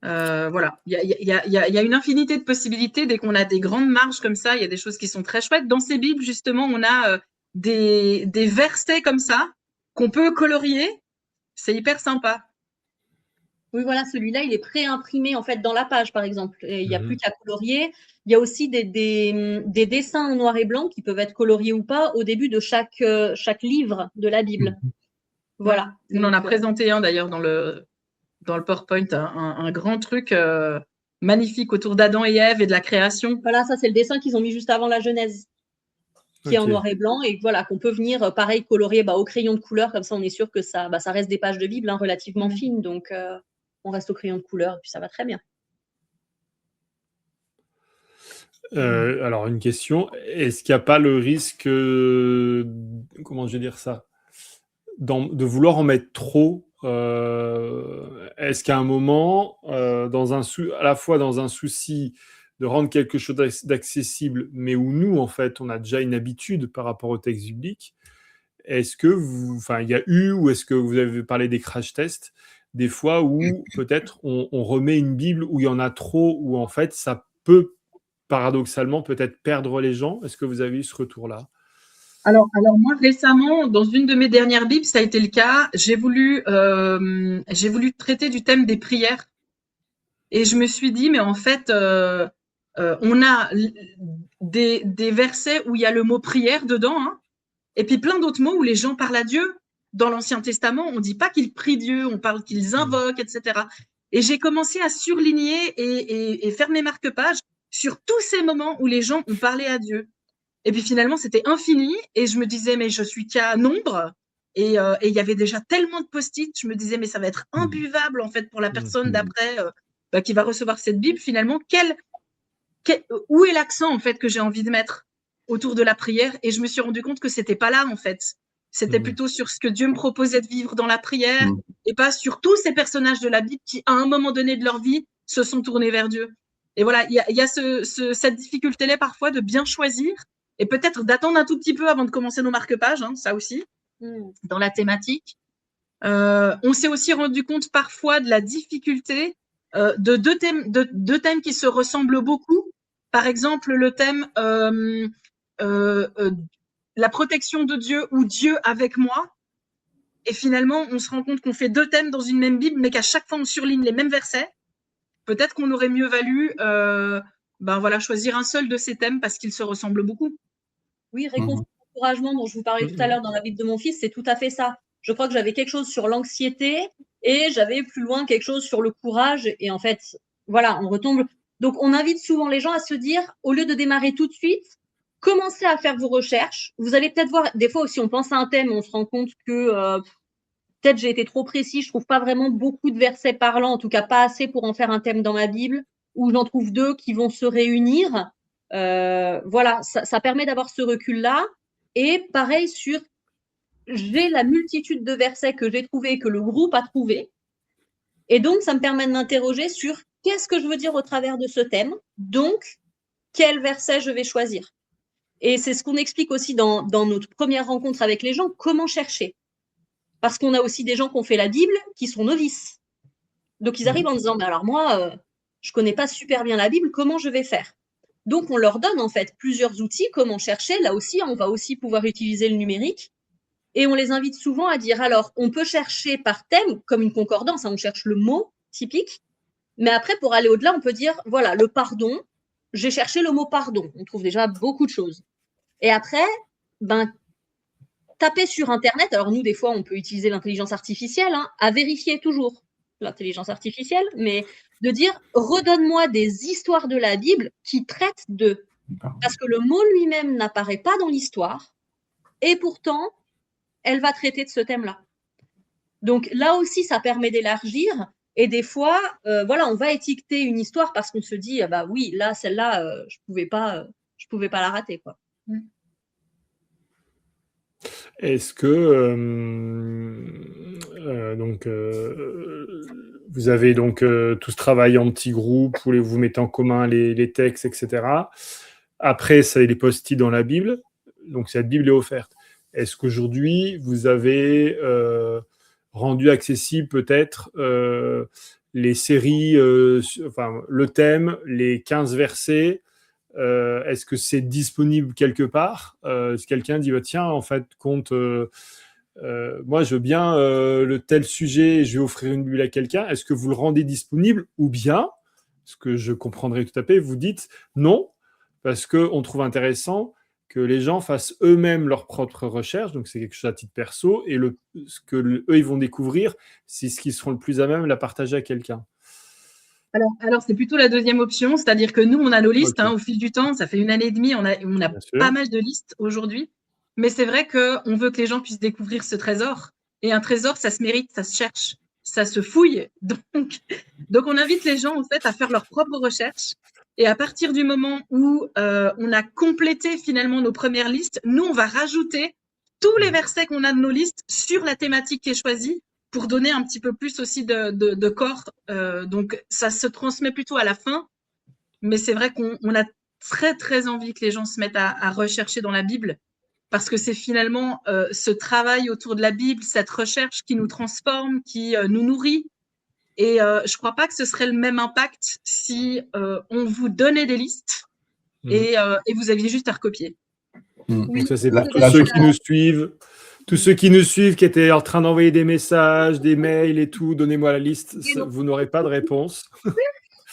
Speaker 4: Voilà, il y a une infinité de possibilités. Dès qu'on a des grandes marges comme ça, il y a des choses qui sont très chouettes. Dans ces bibles, justement, on a des versets comme ça qu'on peut colorier. C'est hyper sympa.
Speaker 3: Oui, voilà, celui-là, il est pré-imprimé en fait dans la page, par exemple. Et il n'y a plus
Speaker 1: Mhm.
Speaker 3: qu'à colorier. Il y a aussi des dessins en noir et blanc qui peuvent être coloriés ou pas au début de chaque livre de la Bible. Voilà.
Speaker 4: On en a
Speaker 3: Donc,
Speaker 4: présenté un d'ailleurs dans le PowerPoint, un grand truc magnifique autour d'Adam et Ève et de la création.
Speaker 3: voilà, ça c'est le dessin qu'ils ont mis juste avant la Genèse, qui est en
Speaker 1: Ok.
Speaker 3: noir et blanc et voilà, qu'on peut venir pareil colorier au crayon de couleur, comme ça on est sûr que ça reste des pages de Bible relativement fines, donc on reste au crayon de couleur et puis ça va très bien.
Speaker 1: Alors, une question. Est-ce qu'il n'y a pas le risque, comment je vais dire ça, de vouloir en mettre trop? Est-ce qu'à un moment, à la fois dans un souci de rendre quelque chose d'accessible, mais où nous, en fait, on a déjà une habitude par rapport au texte biblique, est-ce que il y a eu, ou est-ce que vous avez parlé des crash tests, des fois où peut-être on remet une Bible où il y en a trop, où en fait ça peut paradoxalement peut-être perdre les gens? Est-ce que vous avez eu ce retour-là?
Speaker 4: Alors moi récemment, dans une de mes dernières bibles, ça a été le cas. J'ai voulu traiter du thème des prières et je me suis dit mais en fait on a des versets où il y a le mot prière dedans, hein, et puis plein d'autres mots où les gens parlent à Dieu. Dans l'Ancien Testament, on dit pas qu'ils prient Dieu, on parle qu'ils invoquent, etc. Et j'ai commencé à surligner et faire mes marque-pages sur tous ces moments où les gens ont parlé à Dieu. Et puis finalement, c'était infini. Et je me disais, mais je suis qu'à nombre. Et il y avait déjà tellement de post-it. Je me disais, mais ça va être imbuvable en fait pour la personne d'après qui va recevoir cette Bible. Finalement, où est l'accent en fait que j'ai envie de mettre autour de la prière? Et je me suis rendu compte que c'était pas là en fait. C'était plutôt sur ce que Dieu me proposait de vivre dans la prière et pas sur tous ces personnages de la Bible qui, à un moment donné de leur vie, se sont tournés vers Dieu. Et voilà, il y a cette difficulté-là parfois de bien choisir et peut-être d'attendre un tout petit peu avant de commencer nos marque-pages, hein, ça aussi, dans la thématique. On s'est aussi rendu compte parfois de la difficulté de deux thèmes qui se ressemblent beaucoup. Par exemple, le thème la protection de Dieu ou Dieu avec moi. Et finalement, on se rend compte qu'on fait deux thèmes dans une même Bible, mais qu'à chaque fois, on surligne les mêmes versets. Peut-être qu'on aurait mieux valu choisir un seul de ces thèmes parce qu'ils se ressemblent beaucoup.
Speaker 3: Oui, réconfort, encouragement dont je vous parlais tout à l'heure dans la Bible de mon fils, c'est tout à fait ça. Je crois que j'avais quelque chose sur l'anxiété et j'avais plus loin quelque chose sur le courage. Et en fait, voilà, on retombe. Donc, on invite souvent les gens à se dire, au lieu de démarrer tout de suite, commencez à faire vos recherches. Vous allez peut-être voir, des fois aussi, on pense à un thème, on se rend compte que peut-être j'ai été trop précis, je trouve pas vraiment beaucoup de versets parlants, en tout cas pas assez pour en faire un thème dans ma Bible, ou j'en trouve deux qui vont se réunir. Voilà, ça permet d'avoir ce recul-là. Et pareil j'ai la multitude de versets que j'ai trouvés, que le groupe a trouvé. Et donc, ça me permet de m'interroger sur qu'est-ce que je veux dire au travers de ce thème. Donc, quel verset je vais choisir. Et c'est ce qu'on explique aussi dans notre première rencontre avec les gens, comment chercher. Parce qu'on a aussi des gens qui ont fait la Bible qui sont novices. Donc, ils arrivent en disant, alors moi, je connais pas super bien la Bible, comment je vais faire? Donc, on leur donne en fait plusieurs outils, comment chercher. Là aussi, on va aussi pouvoir utiliser le numérique. Et on les invite souvent à dire, alors, on peut chercher par thème, comme une concordance, hein, on cherche le mot typique. Mais après, pour aller au-delà, on peut dire, voilà, le pardon, j'ai cherché le mot pardon. On trouve déjà beaucoup de choses. Et après, taper sur Internet, alors nous, des fois, on peut utiliser l'intelligence artificielle, hein, à vérifier toujours l'intelligence artificielle, mais de dire, redonne-moi des histoires de la Bible qui traitent de... Parce que le mot lui-même n'apparaît pas dans l'histoire, et pourtant, elle va traiter de ce thème-là. Donc là aussi, ça permet d'élargir, et des fois, on va étiqueter une histoire parce qu'on se dit, oui, là, celle-là, je pouvais pas la rater, quoi.
Speaker 1: Est-ce que vous avez donc tous travaillé en petits groupes où vous mettez en commun les textes, etc. Après, ça, les post-it dans la Bible. Donc cette Bible est offerte. Est-ce qu'aujourd'hui vous avez rendu accessible peut-être les séries, enfin, le thème, les 15 versets, est-ce que c'est disponible quelque part? Si quelqu'un dit, bah, tiens, en fait, moi, je veux bien le tel sujet, je vais offrir une Bible à quelqu'un, est-ce que vous le rendez disponible? Ou bien, ce que je comprendrai tout à fait, vous dites non, parce qu'on trouve intéressant que les gens fassent eux-mêmes leurs propres recherches, donc c'est quelque chose à titre perso, et ce que eux, ils vont découvrir, c'est ce qu'ils seront le plus à même de la partager à quelqu'un.
Speaker 4: Alors c'est plutôt la deuxième option, c'est-à-dire que nous, on a nos listes
Speaker 1: Ok.
Speaker 4: au fil du temps. Ça fait 1 année et demie, on a
Speaker 1: Bien sûr.
Speaker 4: pas mal de listes aujourd'hui. Mais c'est vrai qu'on veut que les gens puissent découvrir ce trésor. Et un trésor, ça se mérite, ça se cherche, ça se fouille. Donc on invite les gens, en fait, à faire leurs propres recherches. Et à partir du moment où on a complété finalement nos premières listes, nous, on va rajouter tous les versets qu'on a de nos listes sur la thématique qui est choisie pour donner un petit peu plus aussi de corps. Donc, ça se transmet plutôt à la fin. Mais c'est vrai qu'on a très, très envie que les gens se mettent à rechercher dans la Bible parce que c'est finalement ce travail autour de la Bible, cette recherche qui nous transforme, qui nous nourrit. Et je crois pas que ce serait le même impact si on vous donnait des listes et vous aviez juste à recopier.
Speaker 1: Donc
Speaker 3: Oui,
Speaker 1: ça, c'est
Speaker 2: Là,
Speaker 1: pour tous
Speaker 2: là,
Speaker 1: ceux
Speaker 2: je-
Speaker 1: qui nous suivent. Tous ceux qui nous suivent, qui étaient en train d'envoyer des messages, des mails et tout, donnez-moi la liste, vous n'aurez pas de réponse.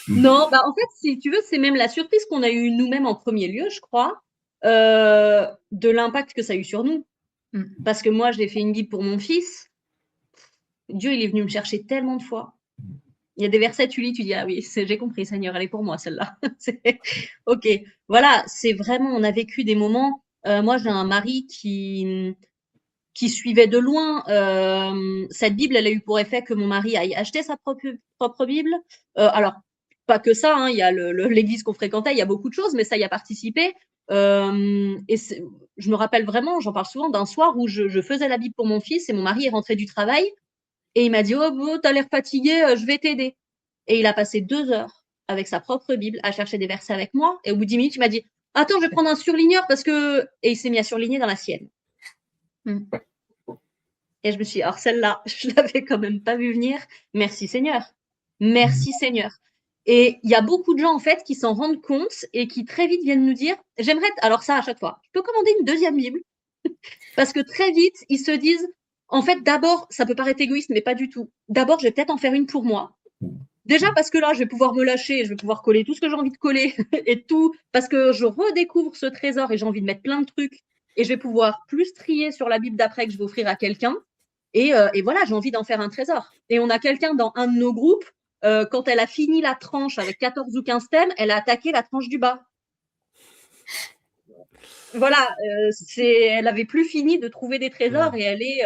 Speaker 3: non, bah en fait, si tu veux, c'est même la surprise qu'on a eue nous-mêmes en premier lieu, je crois, de l'impact que ça a eu sur nous.
Speaker 4: Mm.
Speaker 3: Parce que moi, j'ai fait une Bible pour mon fils. Dieu, il est venu me chercher tellement de fois. Il y a des versets, tu lis, tu dis, ah oui, j'ai compris, Seigneur, elle est pour moi, celle-là. Ok, voilà, c'est vraiment, on a vécu des moments. Moi, j'ai un mari qui suivait de loin. Cette Bible, elle a eu pour effet que mon mari aille acheter sa propre Bible. Alors, pas que ça, hein, il y a l'église qu'on fréquentait, il y a beaucoup de choses, mais ça y a participé. Et je me rappelle vraiment, j'en parle souvent, d'un soir où je faisais la Bible pour mon fils et mon mari est rentré du travail et il m'a dit, oh, t'as l'air fatigué, je vais t'aider. Et il a passé 2 heures avec sa propre Bible à chercher des versets avec moi. Et au bout de 10 minutes, il m'a dit, attends, je vais prendre un surligneur parce que... Et il s'est mis à surligner dans la sienne. Et je me suis dit, alors celle-là, je ne l'avais quand même pas vu venir. Merci Seigneur. Merci Seigneur. Et il y a beaucoup de gens, en fait, qui s'en rendent compte et qui très vite viennent nous dire, j'aimerais, alors ça à chaque fois, je peux commander une deuxième Bible. Parce que très vite, ils se disent, en fait, d'abord, ça peut paraître égoïste, mais pas du tout. D'abord, je vais peut-être en faire une pour moi. Déjà parce que là, je vais pouvoir me lâcher, je vais pouvoir coller tout ce que j'ai envie de coller et tout, parce que je redécouvre ce trésor et j'ai envie de mettre plein de trucs et je vais pouvoir plus trier sur la Bible d'après que je vais offrir à quelqu'un. Et voilà, j'ai envie d'en faire un trésor. Et on a quelqu'un dans un de nos groupes, quand elle a fini la tranche avec 14 ou 15 thèmes, elle a attaqué la tranche du bas. Voilà, elle avait plus fini de trouver des trésors et elle est...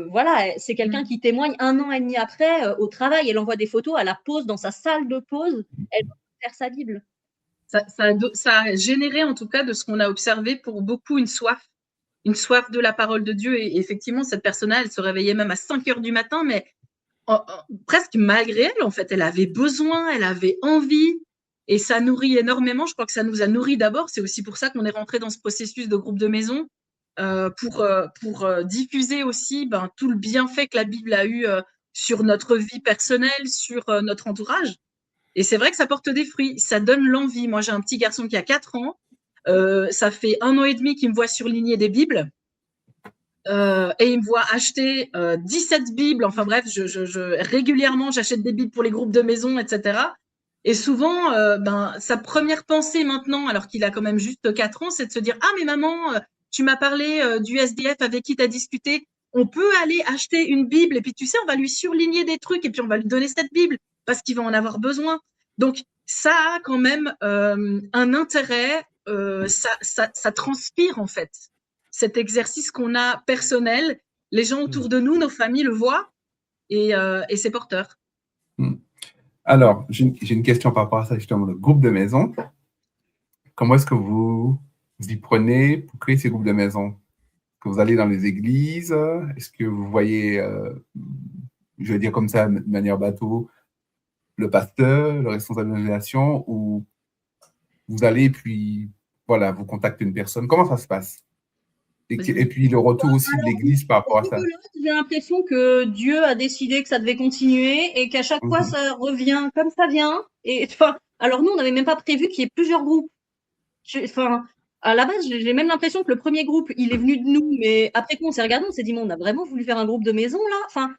Speaker 3: voilà, c'est quelqu'un qui témoigne 1 an et demi après au travail. Elle envoie des photos, elle la pose dans sa salle de pause, elle va faire sa Bible.
Speaker 4: Ça a généré, en tout cas, de ce qu'on a observé pour beaucoup, une soif de la parole de Dieu. Et effectivement, cette personne-là, elle se réveillait même à 5 heures du matin, mais presque malgré elle, en fait. Elle avait besoin, elle avait envie, et ça nourrit énormément. Je crois que ça nous a nourris d'abord. C'est aussi pour ça qu'on est rentré dans ce processus de groupe de maison, pour diffuser aussi tout le bienfait que la Bible a eu sur notre vie personnelle, sur notre entourage. Et c'est vrai que ça porte des fruits, ça donne l'envie. Moi, j'ai un petit garçon qui a 4 ans. Ça fait 1 an et demi qu'il me voit surligner des Bibles. Et il me voit acheter 17 Bibles. Enfin bref, régulièrement, j'achète des Bibles pour les groupes de maison, etc. Et souvent, sa première pensée maintenant, alors qu'il a quand même juste 4 ans, c'est de se dire « Ah, mais maman, tu m'as parlé du SDF avec qui tu as discuté. On peut aller acheter une Bible et puis tu sais, on va lui surligner des trucs et puis on va lui donner cette Bible parce qu'il va en avoir besoin. » Donc, ça a quand même un intérêt, ça transpire en fait. Cet exercice qu'on a personnel, les gens autour de nous, nos familles le voient et c'est porteur.
Speaker 2: Alors, j'ai une question par rapport à ça, justement, le groupe de maison. Comment est-ce que vous y prenez pour créer ces groupes de maison? Est-ce que vous allez dans les églises? Est-ce que vous voyez, je vais dire comme ça, de manière bateau, le pasteur, le responsable de l'organisation, ou vous allez et puis, voilà, vous contactez une personne? Comment ça se passe? Et puis le retour aussi de l'Église par rapport à ça.
Speaker 3: J'ai l'impression que Dieu a décidé que ça devait continuer et qu'à chaque fois, ça revient comme ça vient. Et, enfin, alors nous, on n'avait même pas prévu qu'il y ait plusieurs groupes. Enfin, à la base, j'ai même l'impression que le premier groupe, il est venu de nous, mais après coup, on s'est regardé, on s'est dit, on a vraiment voulu faire un groupe de maison, là. Enfin,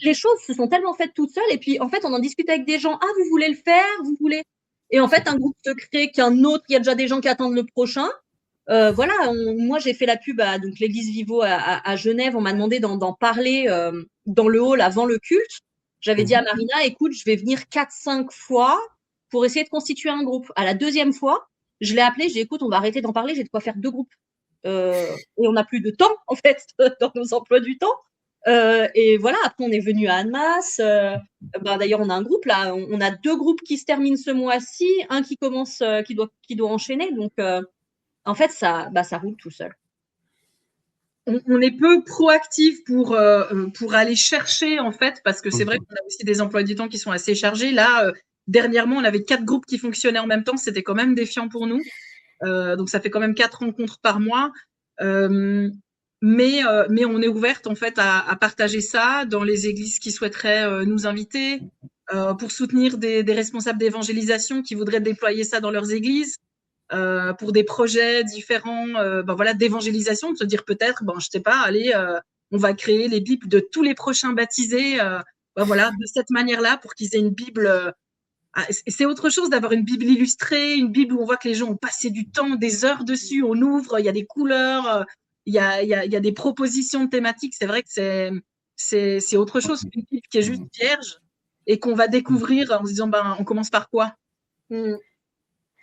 Speaker 3: les choses se sont tellement faites toutes seules. Et puis, en fait, on en discute avec des gens. Ah, vous voulez le faire? Vous voulez? Et en fait, un groupe se crée qu'un autre, il y a déjà des gens qui attendent le prochain. Voilà, moi j'ai fait la pub à donc l'église Vivo à Genève. On m'a demandé d'en parler dans le hall avant le culte. J'avais dit à Marina, écoute, je vais venir 4-5 fois pour essayer de constituer un groupe. À la deuxième fois, je l'ai appelé, j'ai dit, écoute, on va arrêter d'en parler, j'ai de quoi faire 2 groupes. Et on n'a plus de temps, en fait, dans nos emplois du temps. Et voilà, après on est venu à Annemasse. D'ailleurs, on a un groupe là, on a 2 groupes qui se terminent ce mois-ci, un qui commence, qui doit enchaîner. Donc en fait, ça roule tout seul.
Speaker 4: On est peu proactif pour aller chercher, en fait, parce que c'est vrai qu'on a aussi des emplois du temps qui sont assez chargés. Là, dernièrement, on avait 4 groupes qui fonctionnaient en même temps. C'était quand même défiant pour nous. Donc, ça fait quand même 4 rencontres par mois. Mais on est ouverte, en fait, à partager ça dans les églises qui souhaiteraient nous inviter, pour soutenir des responsables d'évangélisation qui voudraient déployer ça dans leurs églises. Pour des projets différents, voilà, d'évangélisation, de se dire peut-être, je sais pas, allez, on va créer les Bibles de tous les prochains baptisés, voilà, de cette manière-là, pour qu'ils aient une Bible. C'est autre chose d'avoir une Bible illustrée, une Bible où on voit que les gens ont passé du temps, des heures dessus, on ouvre, il y a des couleurs, il y a des propositions de thématiques. C'est vrai que c'est autre chose qu'une Bible qui est juste vierge et qu'on va découvrir en se disant, on commence par quoi?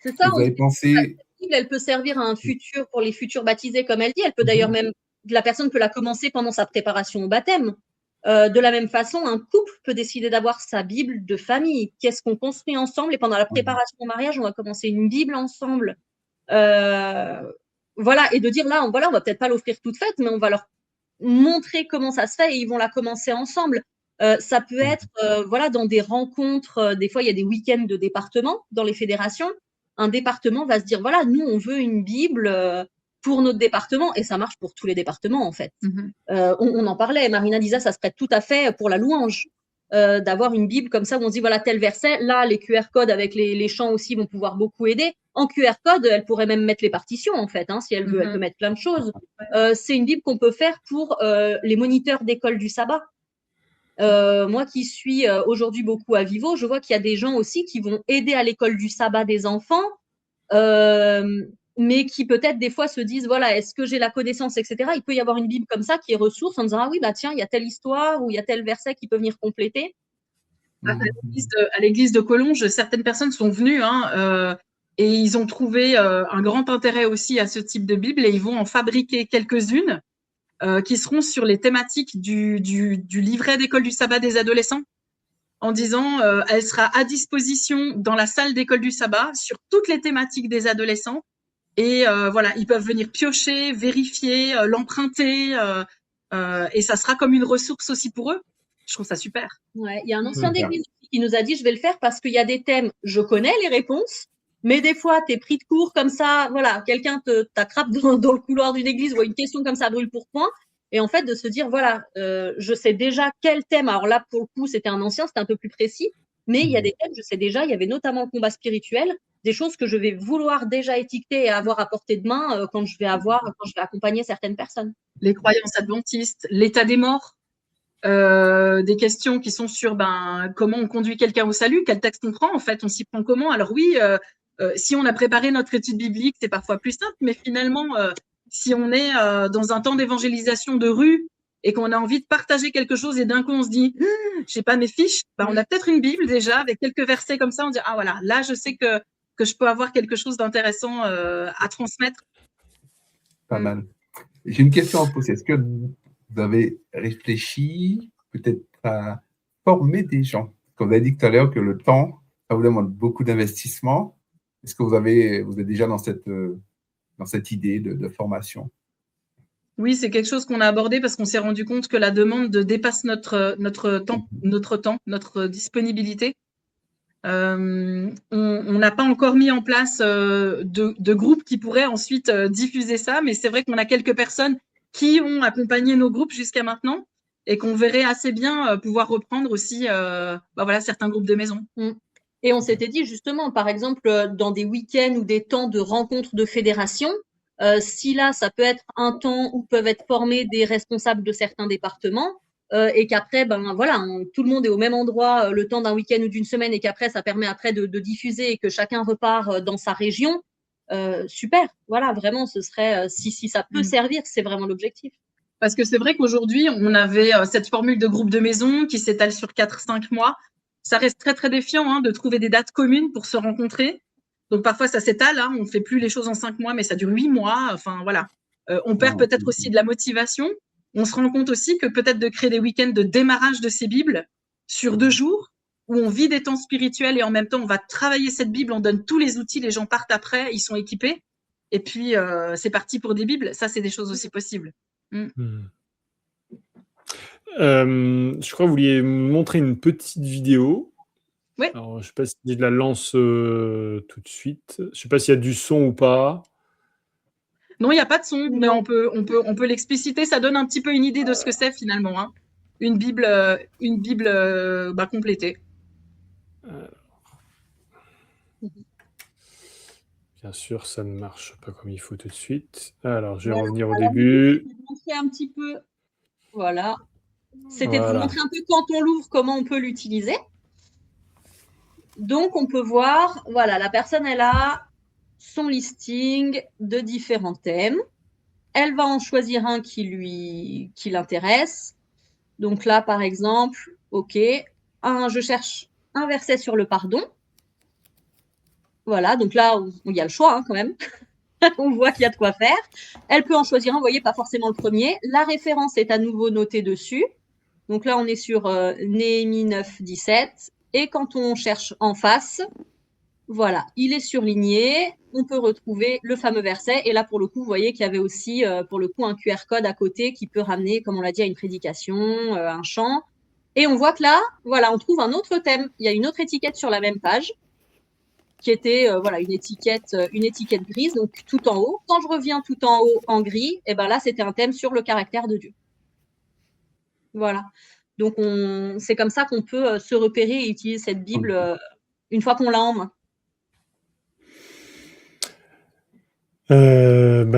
Speaker 3: C'est ça.
Speaker 2: Vous avez pensé.
Speaker 3: Elle peut servir à un futur, pour les futurs baptisés, comme elle dit. Elle peut d'ailleurs même, la personne peut la commencer pendant sa préparation au baptême. De la même façon, un couple peut décider d'avoir sa Bible de famille. Qu'est-ce qu'on construit ensemble? Et pendant la préparation au mariage, on va commencer une Bible ensemble. Voilà, et de dire là, on va peut-être pas l'offrir toute faite, mais on va leur montrer comment ça se fait et ils vont la commencer ensemble. Ça peut être voilà, dans des rencontres. Des fois, il y a des week-ends de département dans les fédérations. Un département va se dire, voilà, nous, on veut une Bible pour notre département, et ça marche pour tous les départements, en fait. On en parlait, Marina disait, ça se prête tout à fait pour la louange, d'avoir une Bible comme ça, où on se dit, voilà, tel verset, là, les QR codes avec les chants aussi vont pouvoir beaucoup aider. En QR code, elle pourrait même mettre les partitions, en fait, si elle veut, elle peut mettre plein de choses. C'est une Bible qu'on peut faire pour les moniteurs d'école du sabbat. Moi qui suis aujourd'hui beaucoup à Vivo, je vois qu'il y a des gens aussi qui vont aider à l'école du sabbat des enfants, mais qui peut-être des fois se disent, voilà, est-ce que j'ai la connaissance, etc. Il peut y avoir une Bible comme ça qui est ressource en disant, ah oui, tiens, il y a telle histoire ou il y a tel verset qui peut venir compléter.
Speaker 4: À l'église de Collonges, certaines personnes sont venues et ils ont trouvé un grand intérêt aussi à ce type de Bible et ils vont en fabriquer quelques-unes qui seront sur les thématiques du livret d'école du sabbat des adolescents, en disant elle sera à disposition dans la salle d'école du sabbat sur toutes les thématiques des adolescents. Et voilà, ils peuvent venir piocher, vérifier, l'emprunter, et ça sera comme une ressource aussi pour eux. Je trouve ça super.
Speaker 3: Ouais, il y a un ancien d'église qui nous a dit, je vais le faire parce qu'il y a des thèmes, je connais les réponses, mais des fois, tu es pris de court comme ça, voilà, quelqu'un t'attrape dans le couloir d'une église ou une question comme ça brûle pour point. Et en fait, de se dire, voilà, je sais déjà quel thème. Alors là, pour le coup, c'était un ancien, c'était un peu plus précis, mais il y a des thèmes, je sais déjà, il y avait notamment le combat spirituel, des choses que je vais vouloir déjà étiqueter et avoir à portée de main quand je vais accompagner certaines personnes.
Speaker 4: Les croyances adventistes, l'état des morts, des questions qui sont sur comment on conduit quelqu'un au salut, quel texte on prend, en fait, on s'y prend comment. Alors oui, si on a préparé notre étude biblique, c'est parfois plus simple, mais finalement, si on est dans un temps d'évangélisation de rue et qu'on a envie de partager quelque chose et d'un coup on se dit je sais pas mes fiches, on a peut-être une Bible déjà avec quelques versets comme ça, on dit ah voilà, là je sais que je peux avoir quelque chose d'intéressant à transmettre.
Speaker 2: Pas mal. J'ai une question à poser. Est-ce que vous avez réfléchi peut-être à former des gens? Comme vous avez dit tout à l'heure que le temps, ça vous demande beaucoup d'investissement. Est-ce que vous êtes déjà dans cette idée de formation?
Speaker 4: Oui, c'est quelque chose qu'on a abordé parce qu'on s'est rendu compte que la demande dépasse notre temps, notre disponibilité. On n'a pas encore mis en place de groupes qui pourraient ensuite diffuser ça, mais c'est vrai qu'on a quelques personnes qui ont accompagné nos groupes jusqu'à maintenant et qu'on verrait assez bien pouvoir reprendre aussi voilà, certains groupes de maison.
Speaker 3: Et on s'était dit justement, par exemple, dans des week-ends ou des temps de rencontres de fédération, si là, ça peut être un temps où peuvent être formés des responsables de certains départements, et qu'après, ben voilà, tout le monde est au même endroit le temps d'un week-end ou d'une semaine, et qu'après, ça permet après de diffuser et que chacun repart dans sa région. Super, voilà, vraiment, ce serait si ça peut servir, c'est vraiment l'objectif.
Speaker 4: Parce que c'est vrai qu'aujourd'hui, on avait cette formule de groupe de maison qui s'étale sur 4-5 mois. Ça reste très, très défiant hein, de trouver des dates communes pour se rencontrer. Donc, parfois, ça s'étale. Hein, on ne fait plus les choses en 5 mois, mais ça dure 8 mois. Enfin, voilà. On perd peut-être aussi de la motivation. On se rend compte aussi que peut-être de créer des week-ends de démarrage de ces Bibles sur 2 jours, où on vit des temps spirituels et en même temps, on va travailler cette Bible, on donne tous les outils, les gens partent après, ils sont équipés. Et puis, c'est parti pour des Bibles. Ça, c'est des choses aussi possibles.
Speaker 1: Je crois que vous vouliez me montrer une petite vidéo.
Speaker 4: Oui.
Speaker 1: Alors, je ne sais pas si je la lance tout de suite. Je ne sais pas s'il y a du son ou pas.
Speaker 4: Non, il n'y a pas de son, mais on peut l'expliciter. Ça donne un petit peu une idée de ce que c'est finalement. Hein. Une Bible complétée.
Speaker 1: Bien sûr, ça ne marche pas comme il faut tout de suite. Alors, je vais revenir au début.
Speaker 3: Je vais montrer un petit peu. Voilà. C'était de vous montrer un peu quand on l'ouvre, comment on peut l'utiliser. Donc, on peut voir, voilà, la personne, elle a son listing de différents thèmes. Elle va en choisir un qui l'intéresse. Donc là, par exemple, OK, je cherche un verset sur le pardon. Voilà, donc là, il y a le choix hein, quand même. On voit qu'il y a de quoi faire. Elle peut en choisir un, vous voyez, pas forcément le premier. La référence est à nouveau notée dessus. Donc là, on est sur Néhémie 9, 17. Et quand on cherche en face, voilà, il est surligné. On peut retrouver le fameux verset. Et là, pour le coup, vous voyez qu'il y avait aussi, pour le coup, un QR code à côté qui peut ramener, comme on l'a dit, à une prédication, un chant. Et on voit que là, voilà, on trouve un autre thème. Il y a une autre étiquette sur la même page qui était voilà une étiquette grise, donc tout en haut. Quand je reviens tout en haut en gris, et ben là, c'était un thème sur le caractère de Dieu. Voilà. Donc, c'est comme ça qu'on peut se repérer et utiliser cette Bible une fois qu'on l'a en main.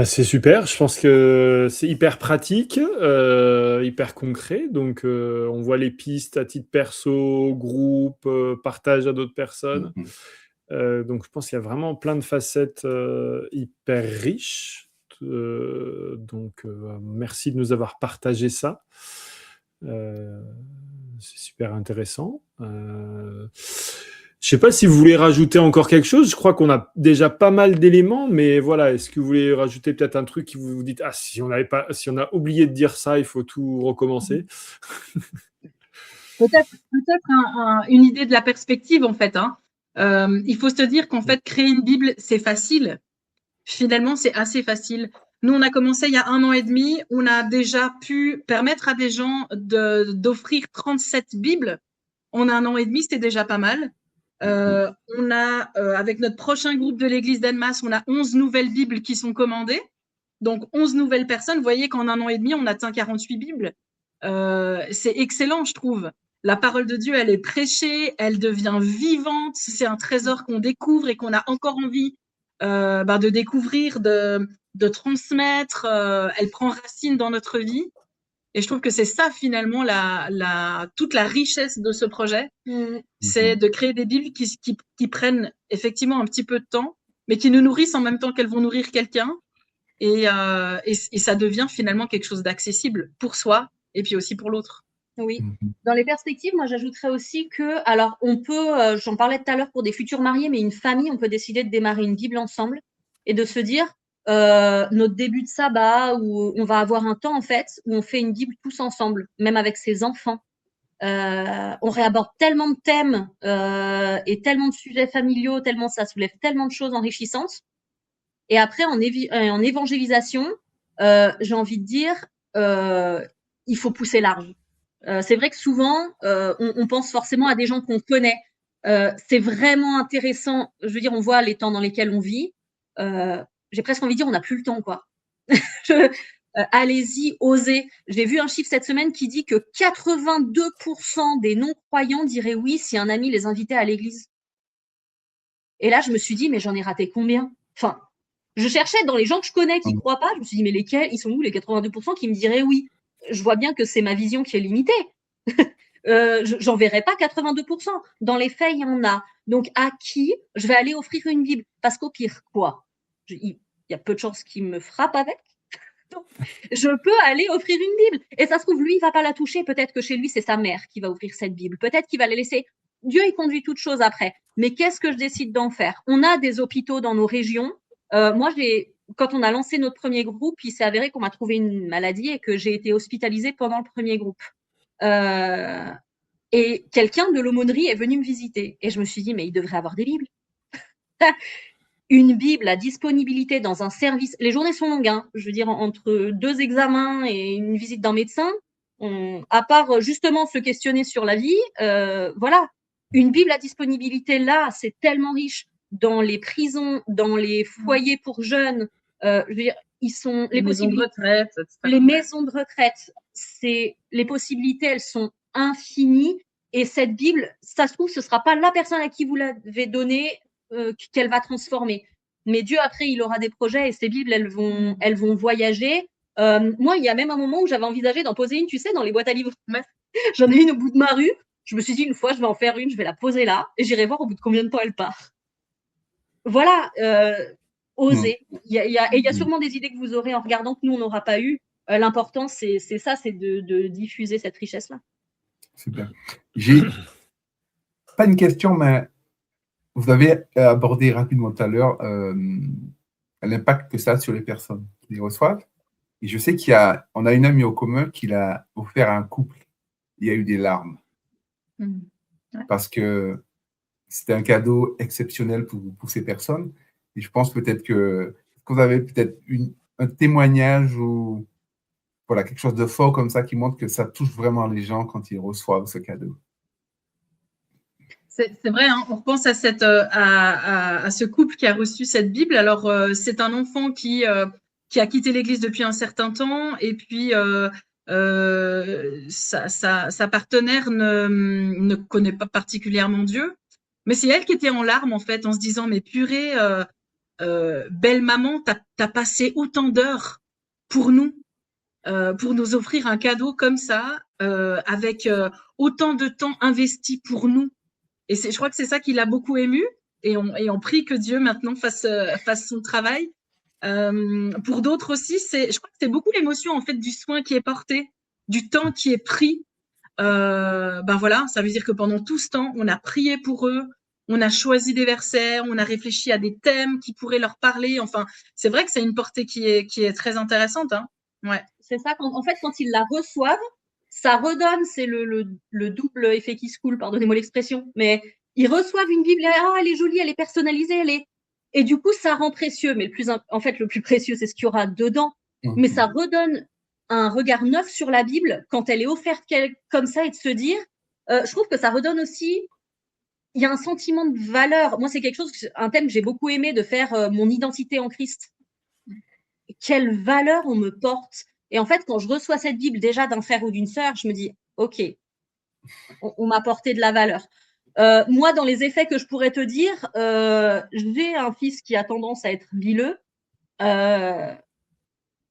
Speaker 1: C'est super, je pense que c'est hyper pratique, hyper concret, donc on voit les pistes à titre perso, groupe, partage à d'autres personnes. Donc je pense qu'il y a vraiment plein de facettes hyper riches. Donc merci de nous avoir partagé ça. C'est super intéressant. Je ne sais pas si vous voulez rajouter encore quelque chose. Je crois qu'on a déjà pas mal d'éléments, mais voilà, est-ce que vous voulez rajouter peut-être un truc qui vous dites si on a oublié de dire ça, il faut tout recommencer.
Speaker 4: Peut-être une idée de la perspective en fait. Hein. Il faut se dire qu'en fait créer une Bible c'est facile. Finalement c'est assez facile. Nous on a commencé il y a 1 an et demi. On a déjà pu permettre à des gens d'offrir 37 Bibles. En 1 an et demi, c'était déjà pas mal. On a, avec notre prochain groupe de l'église d'Annemasse, on a 11 nouvelles Bibles qui sont commandées. Donc, 11 nouvelles personnes. Vous voyez qu'en 1 an et demi, on atteint 48 Bibles. C'est excellent, je trouve. La parole de Dieu, elle est prêchée, elle devient vivante. C'est un trésor qu'on découvre et qu'on a encore envie de découvrir, de transmettre. Elle prend racine dans notre vie. Et je trouve que c'est ça finalement toute la richesse de ce projet, c'est de créer des Bibles qui prennent effectivement un petit peu de temps, mais qui nous nourrissent en même temps qu'elles vont nourrir quelqu'un. Et ça devient finalement quelque chose d'accessible pour soi et puis aussi pour l'autre.
Speaker 3: Oui. Dans les perspectives, moi j'ajouterais aussi que, alors on peut, j'en parlais tout à l'heure pour des futurs mariés, mais une famille, on peut décider de démarrer une Bible ensemble et de se dire, notre début de sabbat où on va avoir un temps en fait où on fait une Bible tous ensemble, même avec ses enfants. On réaborde tellement de thèmes et tellement de sujets familiaux, tellement ça soulève tellement de choses enrichissantes. Et après en évangélisation, j'ai envie de dire, il faut pousser large. C'est vrai que souvent on pense forcément à des gens qu'on connaît. C'est vraiment intéressant. Je veux dire, on voit les temps dans lesquels on vit. J'ai presque envie de dire, on n'a plus le temps, quoi. Allez-y, osez. J'ai vu un chiffre cette semaine qui dit que 82% des non-croyants diraient oui si un ami les invitait à l'église. Et là, je me suis dit, mais j'en ai raté combien? Enfin, je cherchais dans les gens que je connais qui ne croient pas, je me suis dit, mais lesquels, ils sont où les 82% qui me diraient oui? Je vois bien que c'est ma vision qui est limitée. J'en verrai pas 82%. Dans les faits, il y en a. Donc, à qui je vais aller offrir une Bible? Parce qu'au pire, quoi? Il y a peu de chances qu'il me frappe avec. Donc, je peux aller offrir une Bible. Et ça se trouve, lui, il va pas la toucher. Peut-être que chez lui, c'est sa mère qui va ouvrir cette Bible. Peut-être qu'il va la laisser. Dieu, il conduit toutes choses après. Mais qu'est-ce que je décide d'en faire? On a des hôpitaux dans nos régions. Moi, quand on a lancé notre premier groupe, il s'est avéré qu'on m'a trouvé une maladie et que j'ai été hospitalisée pendant le premier groupe. Et quelqu'un de l'aumônerie est venu me visiter. Et je me suis dit, mais il devrait avoir des Bibles. Une Bible à disponibilité dans un service. Les journées sont longues, hein. Je veux dire, entre 2 examens et une visite d'un médecin, à part justement se questionner sur la vie, voilà. Une Bible à disponibilité là, c'est tellement riche dans les prisons, dans les foyers pour jeunes. Je veux dire,
Speaker 4: les maisons de retraite, etc.
Speaker 3: Les maisons de retraite, les possibilités, elles sont infinies. Et cette Bible, ça se trouve, ce sera pas la personne à qui vous l'avez donnée qu'elle va transformer. Mais Dieu, après, il aura des projets et ces Bibles, elles vont voyager. Moi, il y a même un moment où j'avais envisagé d'en poser une, tu sais, dans les boîtes à livres.
Speaker 4: Ouais.
Speaker 3: J'en ai une au bout de ma rue. Je me suis dit, une fois, je vais en faire une, je vais la poser là et j'irai voir au bout de combien de temps elle part. Voilà, oser. Il y a sûrement des idées que vous aurez en regardant que nous, on n'aura pas eu. L'important, c'est ça, c'est de diffuser cette richesse-là.
Speaker 2: Super. J'ai pas une question, mais vous avez abordé rapidement tout à l'heure l'impact que ça a sur les personnes qui les reçoivent. Et je sais on a une amie au commun qui l'a offert à un couple. Il y a eu des larmes.
Speaker 4: Ouais.
Speaker 2: Parce que c'était un cadeau exceptionnel pour ces personnes. Et je pense peut-être que vous avez peut-être un témoignage ou voilà, quelque chose de fort comme ça qui montre que ça touche vraiment les gens quand ils reçoivent ce cadeau.
Speaker 4: C'est vrai, hein, on repense à ce couple qui a reçu cette Bible. Alors, c'est un enfant qui a quitté l'Église depuis un certain temps et puis sa partenaire ne connaît pas particulièrement Dieu. Mais c'est elle qui était en larmes, en fait, en se disant, mais purée, belle maman, t'as passé autant d'heures pour nous offrir un cadeau comme ça, avec autant de temps investi pour nous. Et je crois que c'est ça qui l'a beaucoup ému. Et on prie que Dieu maintenant fasse son travail. Pour d'autres aussi, je crois que c'est beaucoup l'émotion en fait du soin qui est porté, du temps qui est pris. Ben voilà, ça veut dire que pendant tout ce temps, on a prié pour eux, on a choisi des versets, on a réfléchi à des thèmes qui pourraient leur parler. Enfin, c'est vrai que c'est une portée qui est très intéressante, hein. Ouais.
Speaker 3: C'est ça. En fait, quand ils la reçoivent, ça redonne, c'est le double effet qui se coule, pardonnez-moi l'expression, mais ils reçoivent une Bible, elle est jolie, elle est personnalisée, et du coup, ça rend précieux. Mais le plus précieux, c'est ce qu'il y aura dedans. Mais ça redonne un regard neuf sur la Bible quand elle est offerte comme ça et de se dire, je trouve que ça redonne aussi, il y a un sentiment de valeur. Moi, c'est un thème que j'ai beaucoup aimé de faire mon identité en Christ. Quelle valeur on me porte. Et en fait, quand je reçois cette Bible déjà d'un frère ou d'une sœur, je me dis, OK, on m'a porté de la valeur. Moi, dans les effets que je pourrais te dire, j'ai un fils qui a tendance à être bileux.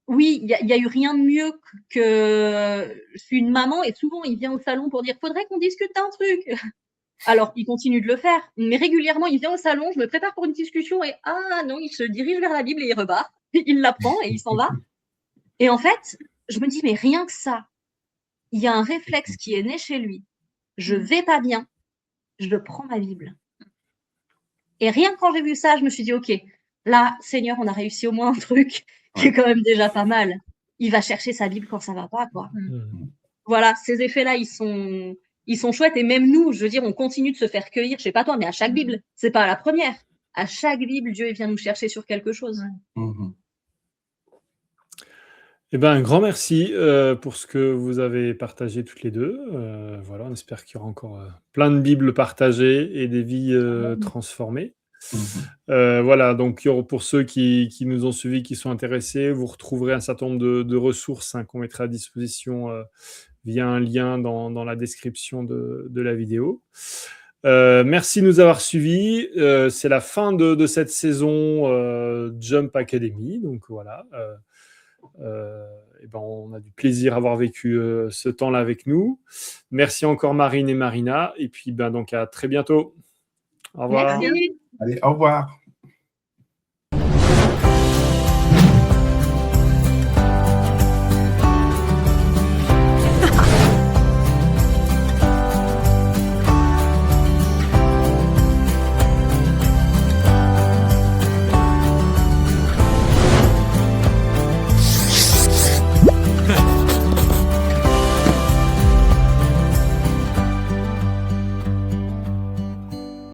Speaker 3: Oui, il y a eu rien de mieux que je suis une maman et souvent il vient au salon pour dire faudrait qu'on discute d'un truc. Alors il continue de le faire, mais régulièrement il vient au salon, je me prépare pour une discussion et non, il se dirige vers la Bible et il repart. Il la prend et il s'en va. Et en fait, je me dis mais rien que ça, il y a un réflexe qui est né chez lui. Je vais pas bien, je prends ma Bible. Et rien que quand j'ai vu ça, je me suis dit ok, là Seigneur, on a réussi au moins un truc qui est quand même déjà pas mal. Il va chercher sa Bible quand ça va pas, quoi. Voilà, ces effets-là, ils sont chouettes. Et même nous, je veux dire, on continue de se faire cueillir, je sais pas toi, mais à chaque Bible, c'est pas à la première. À chaque Bible, Dieu vient nous chercher sur quelque chose.
Speaker 1: Un grand merci pour ce que vous avez partagé toutes les deux. Voilà, on espère qu'il y aura encore plein de Bibles partagées et des vies transformées. Voilà, donc pour ceux qui nous ont suivis, qui sont intéressés, vous retrouverez un certain nombre de ressources qu'on mettra à disposition via un lien dans la description de la vidéo. Merci de nous avoir suivis. C'est la fin de cette saison Jump Academy. Donc voilà. On a du plaisir à avoir vécu ce temps-là avec nous. Merci encore Marine et Marina. Et puis donc à très bientôt. Au revoir.
Speaker 3: Merci.
Speaker 2: Allez, au revoir.